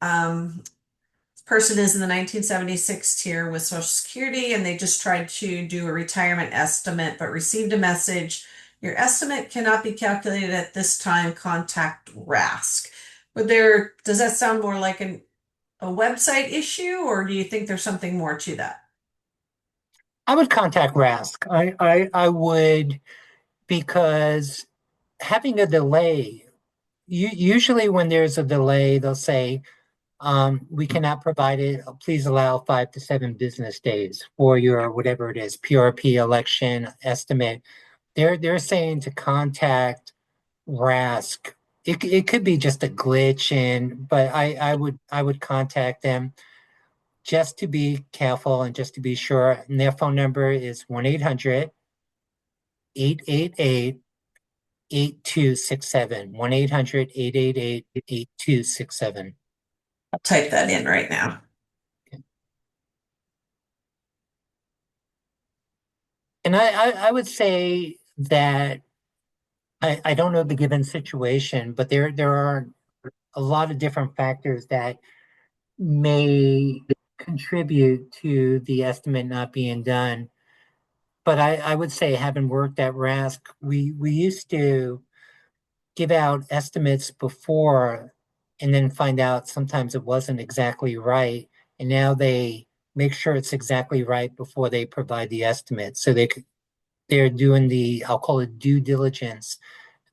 This person is in the 1976 tier with Social Security and they just tried to do a retirement estimate but received a message. Your estimate cannot be calculated at this time. Contact RASC. Does that sound more like a website issue, or do you think there's something more to that? I would contact RASC. I would, because having a delay, usually when there's a delay, they'll say, we cannot provide it. Please allow 5 to 7 business days for your whatever it is, PRP election estimate. They're saying to contact RASC. It could be just a glitch, but I would contact them just to be careful and just to be sure. And their phone number is 1-800-888-8267. 1-800-888-8267. I'll type that in right now. And I would say that I don't know the given situation, but there are a lot of different factors that may contribute to the estimate not being done. But I would say, having worked at RASC, we used to give out estimates before and then find out sometimes it wasn't exactly right. And now they make sure it's exactly right before they provide the estimate. So they're doing the, I'll call it due diligence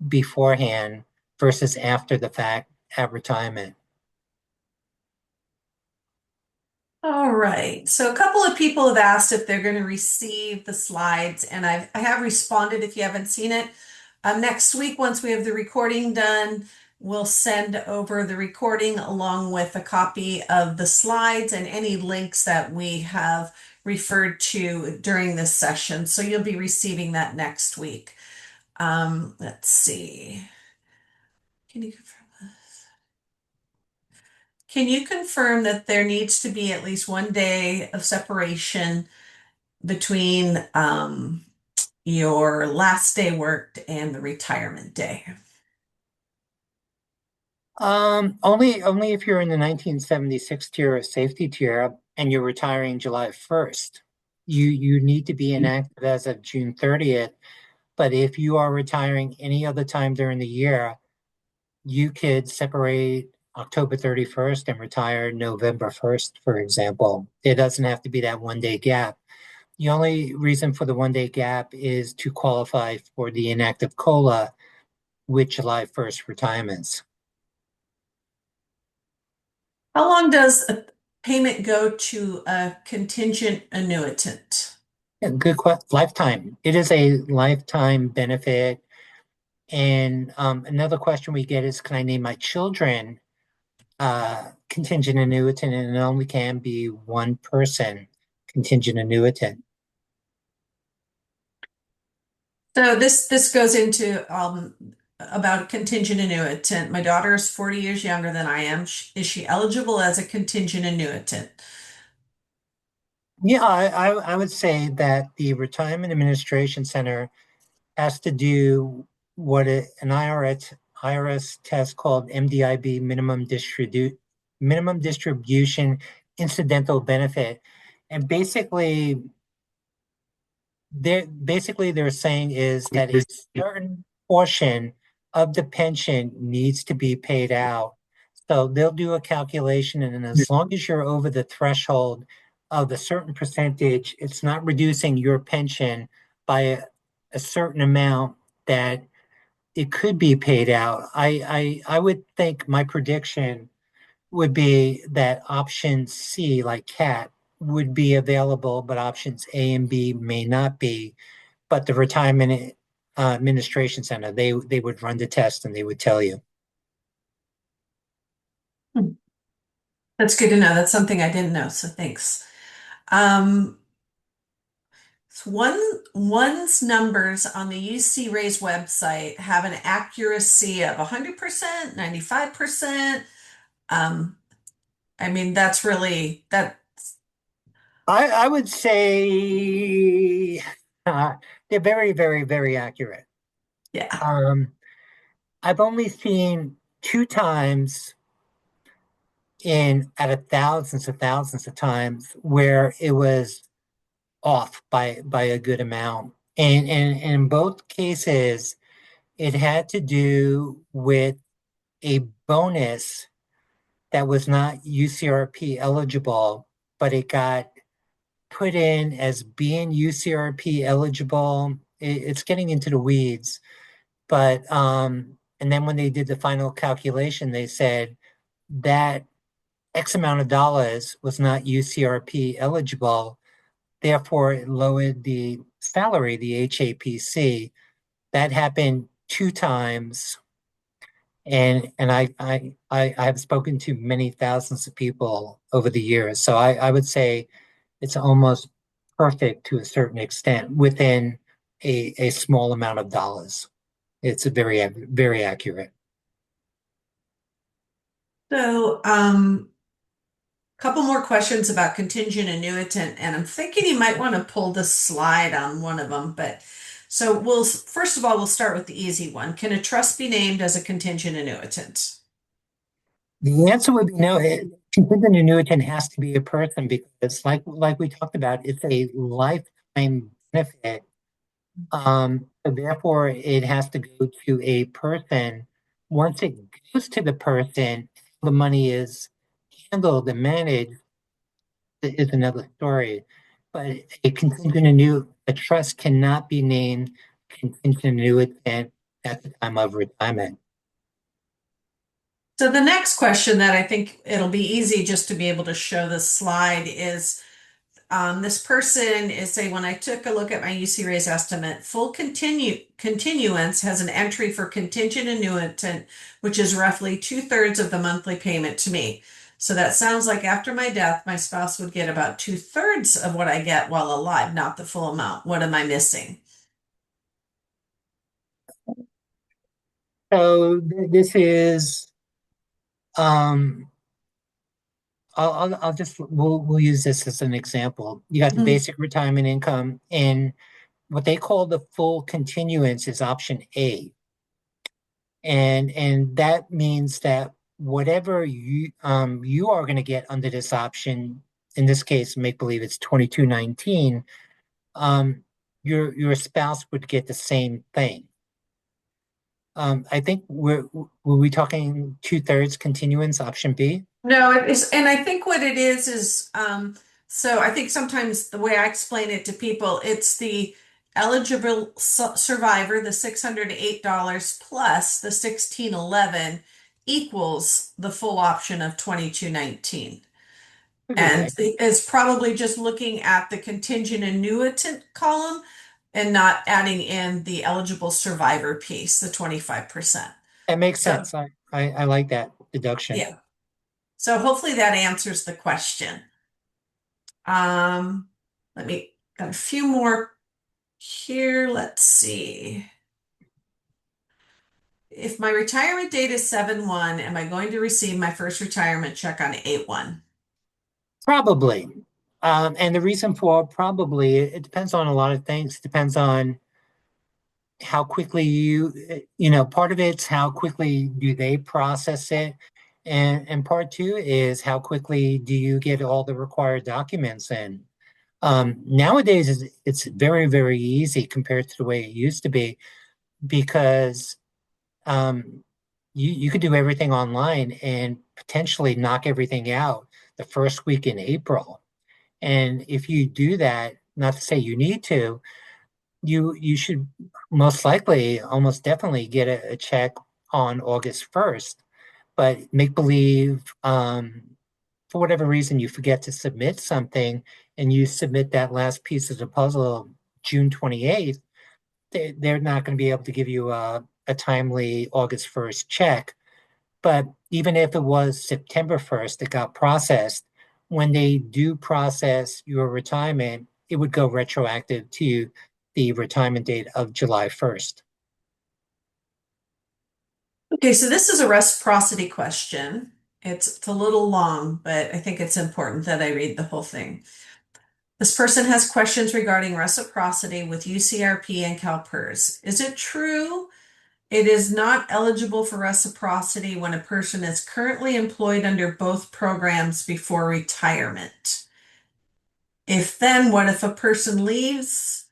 beforehand versus after the fact at retirement. All right. So a couple of people have asked if they're going to receive the slides, and I have responded if you haven't seen it. Next week, once we have the recording done, we'll send over the recording along with a copy of the slides and any links that we have referred to during this session. So you'll be receiving that next week. Let's see. Can you confirm? Can you confirm that there needs to be at least one day of separation between your last day worked and the retirement day? Only if you're in the 1976 tier or safety tier and you're retiring July 1st. You need to be inactive as of June 30th. But if you are retiring any other time during the year, you could separate October 31st and retire November 1st, for example. It doesn't have to be that 1 day gap. The only reason for the 1 day gap is to qualify for the inactive COLA with July 1st retirements. How long does a payment go to a contingent annuitant? Yeah, good question. Lifetime. It is a lifetime benefit. And another question we get is, can I name my children contingent annuitant? And it only can be one person contingent annuitant. So this goes into about contingent annuitant. My daughter is 40 years younger than I am. Is she eligible as a contingent annuitant? Yeah, I would say that the Retirement Administration Center has to do what an IRS test called MDIB, minimum distribution incidental benefit. And they're saying is that a certain portion of the pension needs to be paid out. So they'll do a calculation, and as long as you're over the threshold of a certain percentage, it's not reducing your pension by a certain amount that it could be paid out. I would think my prediction would be that option C, like cat, would be available, but options A and B may not be. But the Retirement Administration Center, they would run the test and they would tell you. Hmm. That's good to know. That's something I didn't know, so thanks. Um, so one's numbers on the UC Ray's website have an accuracy of 100%, 95%. Um, I mean, that's really that. I would say they're very, very, very accurate. Yeah. Um, I've only seen two times in out of thousands of times where it was off by a good amount. And in both cases, it had to do with a bonus that was not UCRP eligible, but it got put in as being UCRP eligible. It's getting into the weeds, but and then when they did the final calculation, they said that X amount of dollars was not UCRP eligible, therefore it lowered the salary, the HAPC. That happened two times. And I have spoken to many thousands of people over the years. So I would say it's almost perfect to a certain extent within a small amount of dollars. It's a very accurate. So, Couple more questions about contingent annuitant, and I'm thinking you might want to pull the slide on one of them. But so first of all, we'll start with the easy one. Can a trust be named as a contingent annuitant? The answer would be no. Contingent annuitant has to be a person because, like we talked about, it's a lifetime benefit. So therefore, it has to go to a person. Once it goes to the person, the money is handled and managed is another story. But a trust cannot be named contingent annuitant at the time of retirement. So the next question that I think it'll be easy just to be able to show the slide is this person is saying, when I took a look at my UC estimate, full continuance has an entry for contingent annuitant, which is roughly 2/3 of the monthly payment to me. So that sounds like after my death, my spouse would get about 2/3 of what I get while alive, not the full amount. What am I missing? So this is um I'll just we'll use this as an example. You got the Mhm. basic retirement income and what they call the full continuance is option A. And that means that whatever you are going to get under this option, in this case, make believe it's 2219, um, your spouse would get the same thing. I think were we talking 2/3 continuance option B? No, it is, and I think what it is so I think sometimes the way I explain it to people, it's the eligible survivor, the $608 plus the 1611 equals the full option of 2219. A good And way. is probably just looking at the contingent annuitant column and not adding in the eligible survivor piece, the 25%. That makes So, sense. I like that deduction. yeah. So hopefully that answers the question. Um, got a few more here. Let's see. If my retirement date is 7/1, am I going to receive my first retirement check on 8/1? Probably. And the reason for probably, it depends on a lot of things. It depends on how quickly part of it's how quickly do they process it. And part two is how quickly do you get all the required documents in. Nowadays, it's very, very easy compared to the way it used to be because um, you could do everything online and potentially knock everything out the first week in April. And if you do that, not to say you need to, you should most likely, almost definitely get a check on August 1st. But make believe, for whatever reason, you forget to submit something and you submit that last piece of the puzzle June 28th, they're not going to be able to give you a timely August 1st check. But even if it was September 1st that got processed, when they do process your retirement, it would go retroactive to the retirement date of July 1st. Okay, so this is a reciprocity question. It's a little long, but I think it's important that I read the whole thing. This person has questions regarding reciprocity with UCRP and CalPERS. Is it true it is not eligible for reciprocity when a person is currently employed under both programs before retirement? If then, what if a person leaves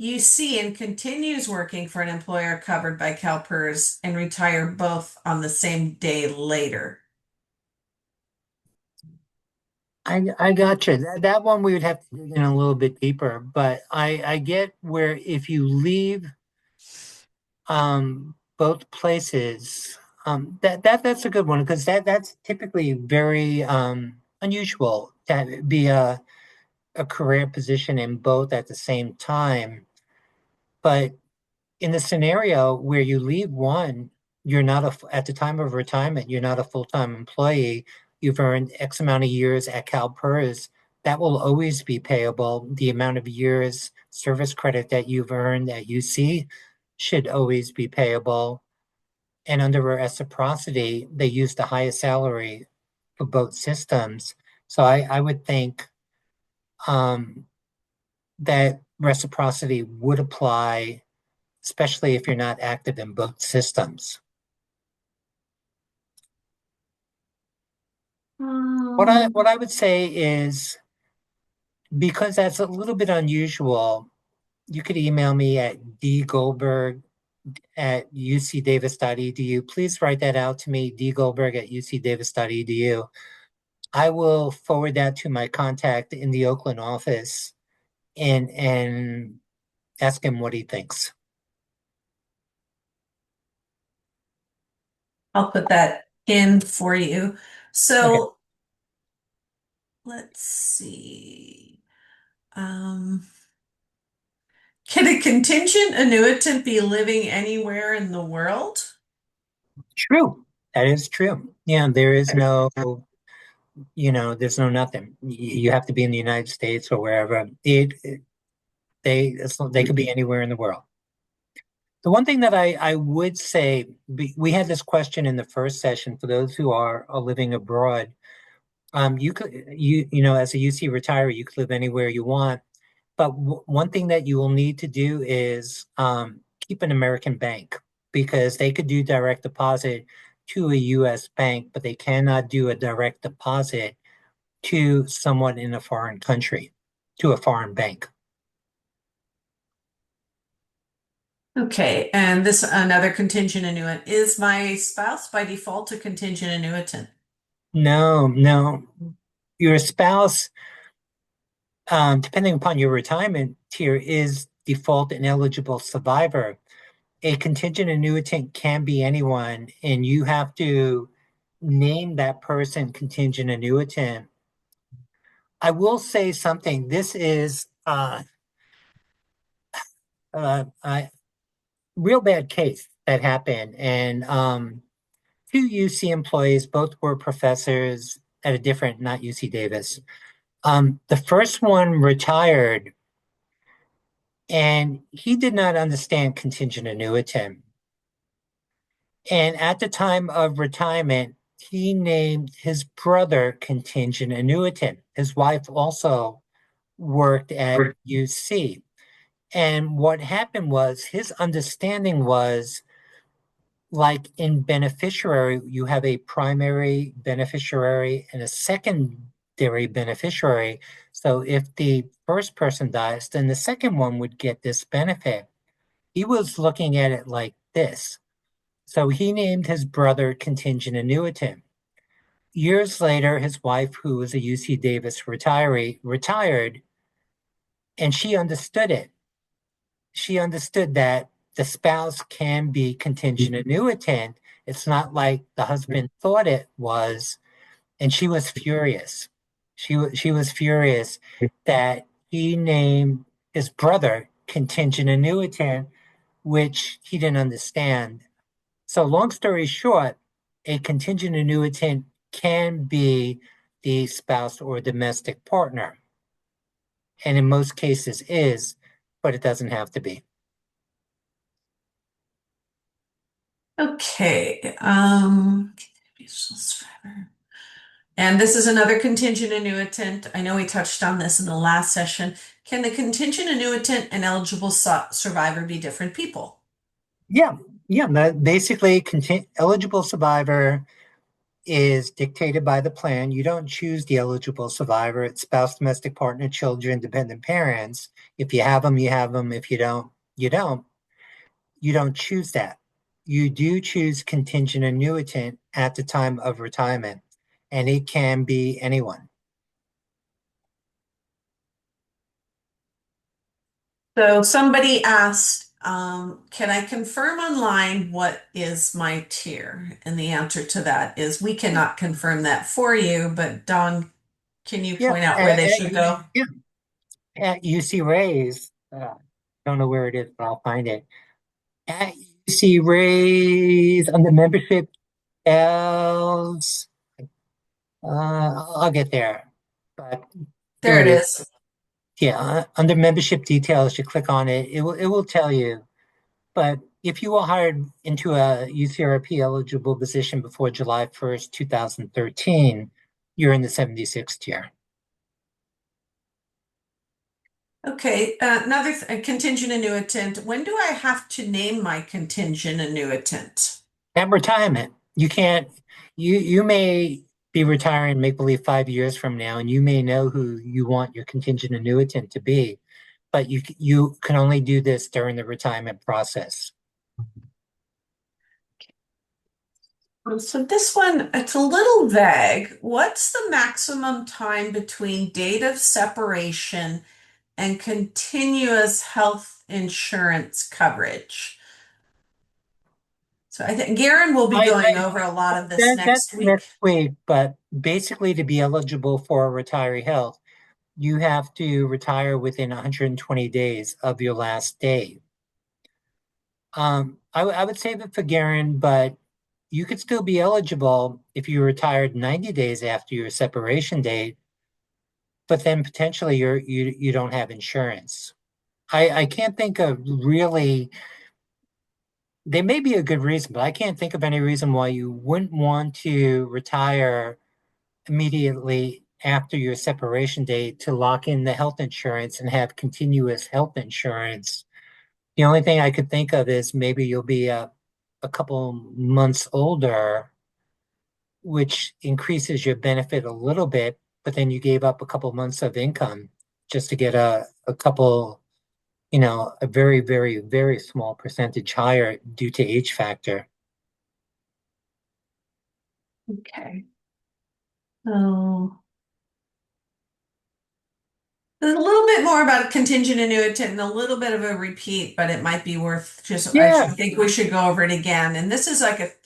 UC and continues working for an employer covered by CalPERS and retire both on the same day later? I got you. That one we would have to dig in a little bit deeper, but I get where if you leave both places, that's a good one because that's typically very unusual to be a career position in both at the same time. But in the scenario where you leave one, you're not at the time of retirement, you're not a full-time employee. You've earned X amount of years at CalPERS. That will always be payable. The amount of years service credit that you've earned at UC should always be payable. And under reciprocity, they use the highest salary for both systems. So I would think um, that reciprocity would apply, especially if you're not active in both systems. What I would say is because that's a little bit unusual, you could email me at dgoldberg@ucdavis.edu. Please write that out to me, dgoldberg@ucdavis.edu. I will forward that to my contact in the Oakland office and ask him what he thinks. I'll put that in for you. Okay. So let's see. Um, can a contingent annuitant be living anywhere in the world? True. That is true. Yeah, there is no, there's no nothing. You have to be in the United States or wherever. They could be anywhere in the world. The one thing that I would say, we had this question in the first session for those who are living abroad. As a UC retiree, you could live anywhere you want. But one thing that you will need to do is keep an American bank because they could do direct deposit to a US bank, but they cannot do a direct deposit to someone in a foreign country, to a foreign bank. Okay, and this another contingent annuitant. Is my spouse by default a contingent annuitant? No, no. Your spouse, depending upon your retirement tier, is default and eligible survivor. A contingent annuitant can be anyone, and you have to name that person contingent annuitant. I will say something. This is a real bad case that happened, and two UC employees, both were professors at a different, not UC Davis. The first one retired, and he did not understand contingent annuitant. And at the time of retirement, he named his brother contingent annuitant. His wife also worked at UC. And what happened was his understanding was like in beneficiary, you have a primary beneficiary and a secondary beneficiary. So if the first person dies, then the second one would get this benefit. He was looking at it like this. So he named his brother contingent annuitant. Years later, his wife, who was a UC Davis retiree, retired, and she understood it. She understood that the spouse can be contingent annuitant. It's not like the husband thought it was, and she was furious. She was furious that he named his brother contingent annuitant, which he didn't understand. So long story short, a contingent annuitant can be the spouse or domestic partner, and in most cases is, but it doesn't have to be. Okay, and this is another contingent annuitant. I know we touched on this in the last session. Can the contingent annuitant and eligible survivor be different people? Yeah, yeah. Basically, eligible survivor is dictated by the plan. You don't choose the eligible survivor. It's spouse, domestic partner, children, dependent parents. If you have them, you have them. If you don't, you don't. You don't choose that. You do choose contingent annuitant at the time of retirement, and it can be anyone. So somebody asked, can I confirm online what is my tier? And the answer to that is we cannot confirm that for you, but Don, can you Yeah, point out where they should go? yeah. At UC Rays, don't know where it is, but I'll find it. At UC Rays under membership else, I'll get there. But here There it it is. is. Yeah, under membership details, you click on it. It will tell you. But if you were hired into a UCRP eligible position before July 1st, 2013, you're in the 76th tier. Okay, another contingent annuitant. When do I have to name my contingent annuitant? At retirement, you can't, you may be retiring make believe 5 years from now, and you may know who you want your contingent annuitant to be, but you can only do this during the retirement process. So this one, it's a little vague. What's the maximum time between date of separation and continuous health insurance coverage? So I think Garen will be I going over a lot of this that's next week. next week, but basically to be eligible for retiree health, you have to retire within 120 days of your last day. I would save it for Garen, but you could still be eligible if you retired 90 days after your separation date, but then potentially you don't have insurance. I can't think of really, there may be a good reason, but I can't think of any reason why you wouldn't want to retire immediately after your separation date to lock in the health insurance and have continuous health insurance. The only thing I could think of is maybe you'll be a couple months older, which increases your benefit a little bit, but then you gave up a couple months of income just to get a couple, a very, very, very small percentage higher due to age factor. Okay. So a little bit more about a contingent annuitant and a little bit of a repeat, but it might be worth just, I Yeah. think we should go over it again. And this is like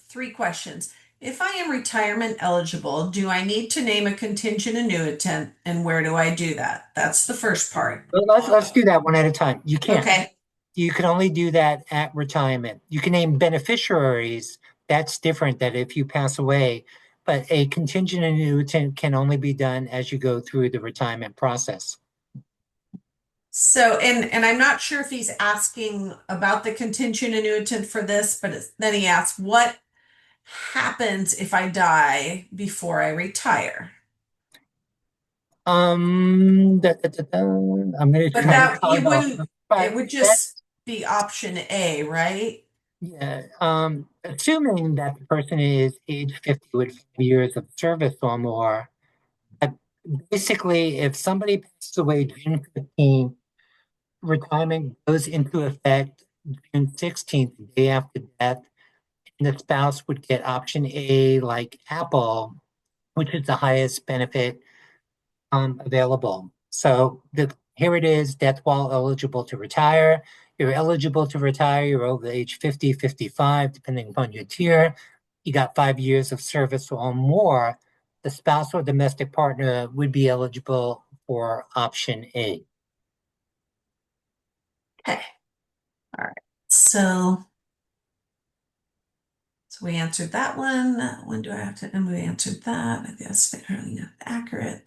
three questions. If I am retirement eligible, do I need to name a contingent annuitant and where do I do that? That's the first part. Well, let's do that one at a time. You can't. Okay. You can only do that at retirement. You can name beneficiaries. That's different that if you pass away, but a contingent annuitant can only be done as you go through the retirement process. So, and I'm not sure if he's asking about the contingent annuitant for this, but then he asks, what happens if I die before I retire? I'm going to But try to that you call off, wouldn't, it but would that's just be option A, right? yeah. Assuming that the person is age 50 with 5 years of service or more, but basically, if somebody passes away June 15th, retirement goes into effect June 16th, the day after death, and the spouse would get option A, like Apple, which is the highest benefit available. So here it is, death while eligible to retire. You're eligible to retire, you're over age 50, 55, depending upon your tier. You got 5 years of service or more. The spouse or domestic partner would be eligible for option A. Okay. All right. So we answered that one. When do I have to? And we answered that. I guess fairly accurate.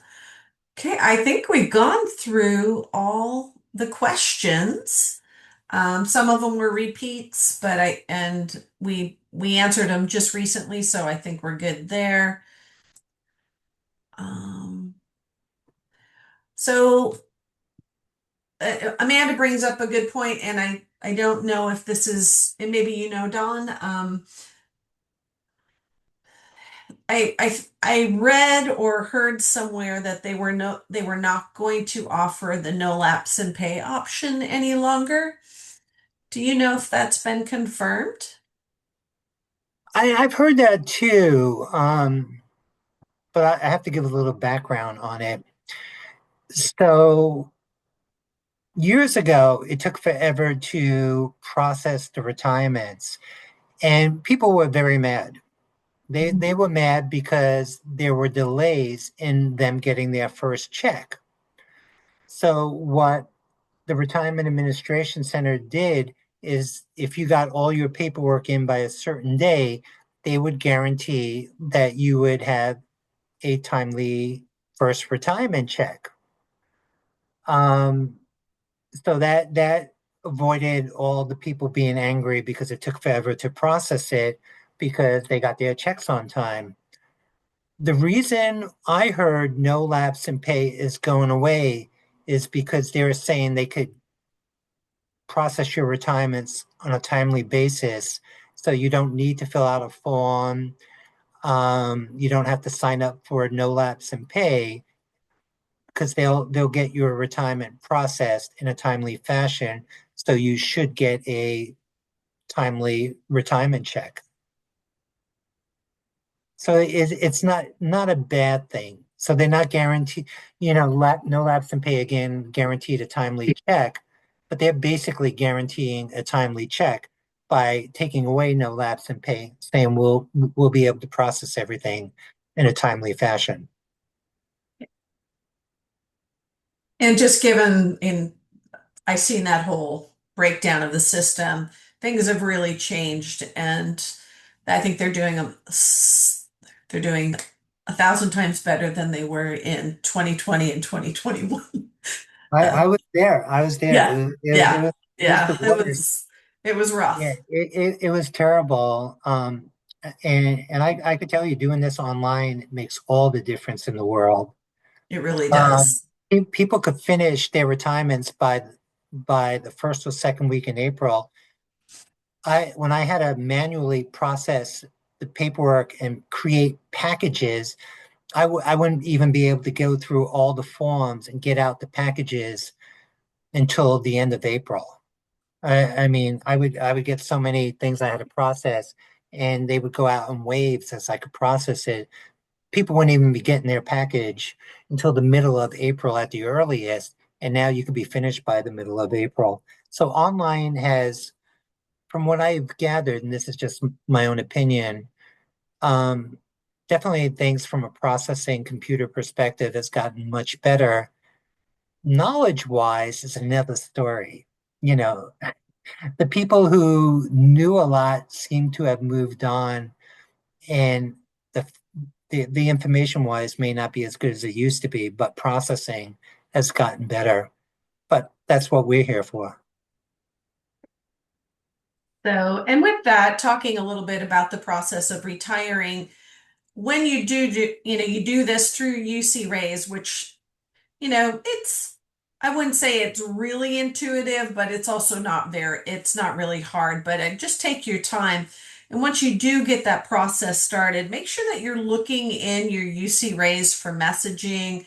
Okay, I think we've gone through all the questions. Some of them were repeats, but we answered them just recently, so I think we're good there. Um, so Amanda brings up a good point, and I don't know if this is, and maybe you know, Dawn. I read or heard somewhere that they were not going to offer the no lapse in pay option any longer. Do you know if that's been confirmed? I've heard that too, but I have to give a little background on it. So years ago, it took forever to process the retirements, and people were very mad. They were mad because there were delays in them getting their first check. So what the Retirement Administration Center did is if you got all your paperwork in by a certain day, they would guarantee that you would have a timely first retirement check. Um, so that avoided all the people being angry because it took forever to process it because they got their checks on time. The reason I heard no lapse in pay is going away is because they were saying they could process your retirements on a timely basis. So you don't need to fill out a form. You don't have to sign up for no lapse in pay because they'll get your retirement processed in a timely fashion. So you should get a timely retirement check. So it's not a bad thing. So they're not guaranteed, no lapse in pay again, guaranteed a timely check, but they're basically guaranteeing a timely check by taking away no lapse in pay, saying we'll be able to process everything in a timely fashion. And just given in, I've seen that whole breakdown of the system, things have really changed, and I think they're doing 1,000 times better than they were in 2020 and 2021. I Um, was there. I was there. yeah, yeah, It was the yeah. worst. It was Yeah, rough. it was terrible. And I could tell you doing this online makes all the difference in the world. It really Um, does. People could finish their retirements by the first or second week in April. When I had to manually process the paperwork and create packages, I wouldn't even be able to go through all the forms and get out the packages until the end of April. I mean, I would get so many things I had to process, and they would go out in waves as I could process it. People wouldn't even be getting their package until the middle of April at the earliest, and now you could be finished by the middle of April. So online has, from what I've gathered, and this is just my own opinion, um, definitely things from a processing computer perspective has gotten much better. Knowledge-wise is another story. You know, the people who knew a lot seem to have moved on, and the the information wise may not be as good as it used to be, but processing has gotten better. But that's what we're here for. So, and with that, talking a little bit about the process of retiring, when you do this through UC Rays, which I wouldn't say it's really intuitive, but it's not really hard, but just take your time. And once you do get that process started, make sure that you're looking in your UC Rays for messaging,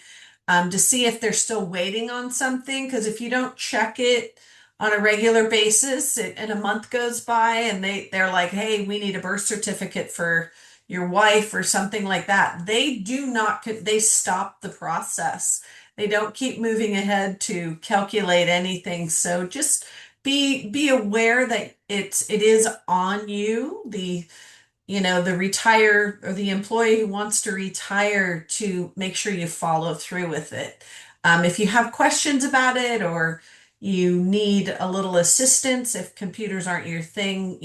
to see if they're still waiting on something. Because if you don't check it on a regular basis and a month goes by and they're like, hey, we need a birth certificate for your wife or something like that, they stop the process. They don't keep moving ahead to calculate anything. So just be aware that it is on you, the retire or the employee who wants to retire, to make sure you follow through with it. If you have questions about it, or you need a little assistance, if computers aren't your thing,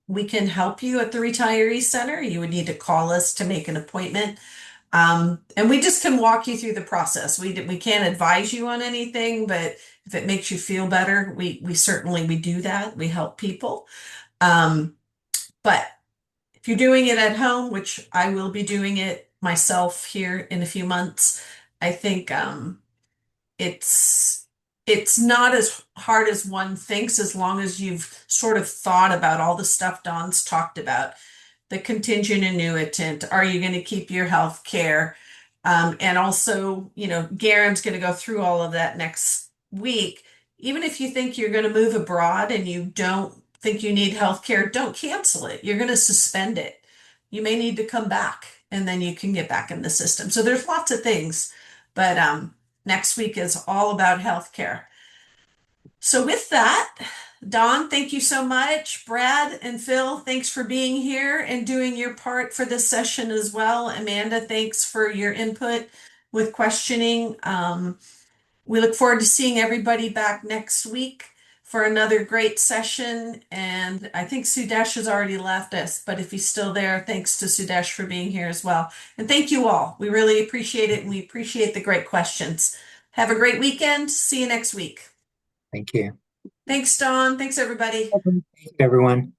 we can help you at the retiree center. You would need to call us to make an appointment. And we just can walk you through the process. We can't advise you on anything, but if it makes you feel better, we certainly we do that. We help people. Um, but if you're doing it at home, which I will be doing it myself here in a few months, I think it's it's not as hard as one thinks, as long as you've sort of thought about all the stuff Dawn's talked about. The contingent annuitant, are you going to keep your health care? And also, Garen's going to go through all of that next week. Even if you think you're going to move abroad and you don't think you need health care, don't cancel it. You're going to suspend it. You may need to come back and then you can get back in the system. So there's lots of things, but next week is all about health care. So with that, Don, thank you so much. Brad and Phil, thanks for being here and doing your part for this session as well. Amanda, thanks for your input with questioning. We look forward to seeing everybody back next week for another great session. And I think Sudesh has already left us, but if he's still there, thanks to Sudesh for being here as well. And thank you all. We really appreciate it, and we appreciate the great questions. Have a great weekend. See you next week. Thank you. Thanks, Dawn. Thanks, everybody. Thank you, everyone.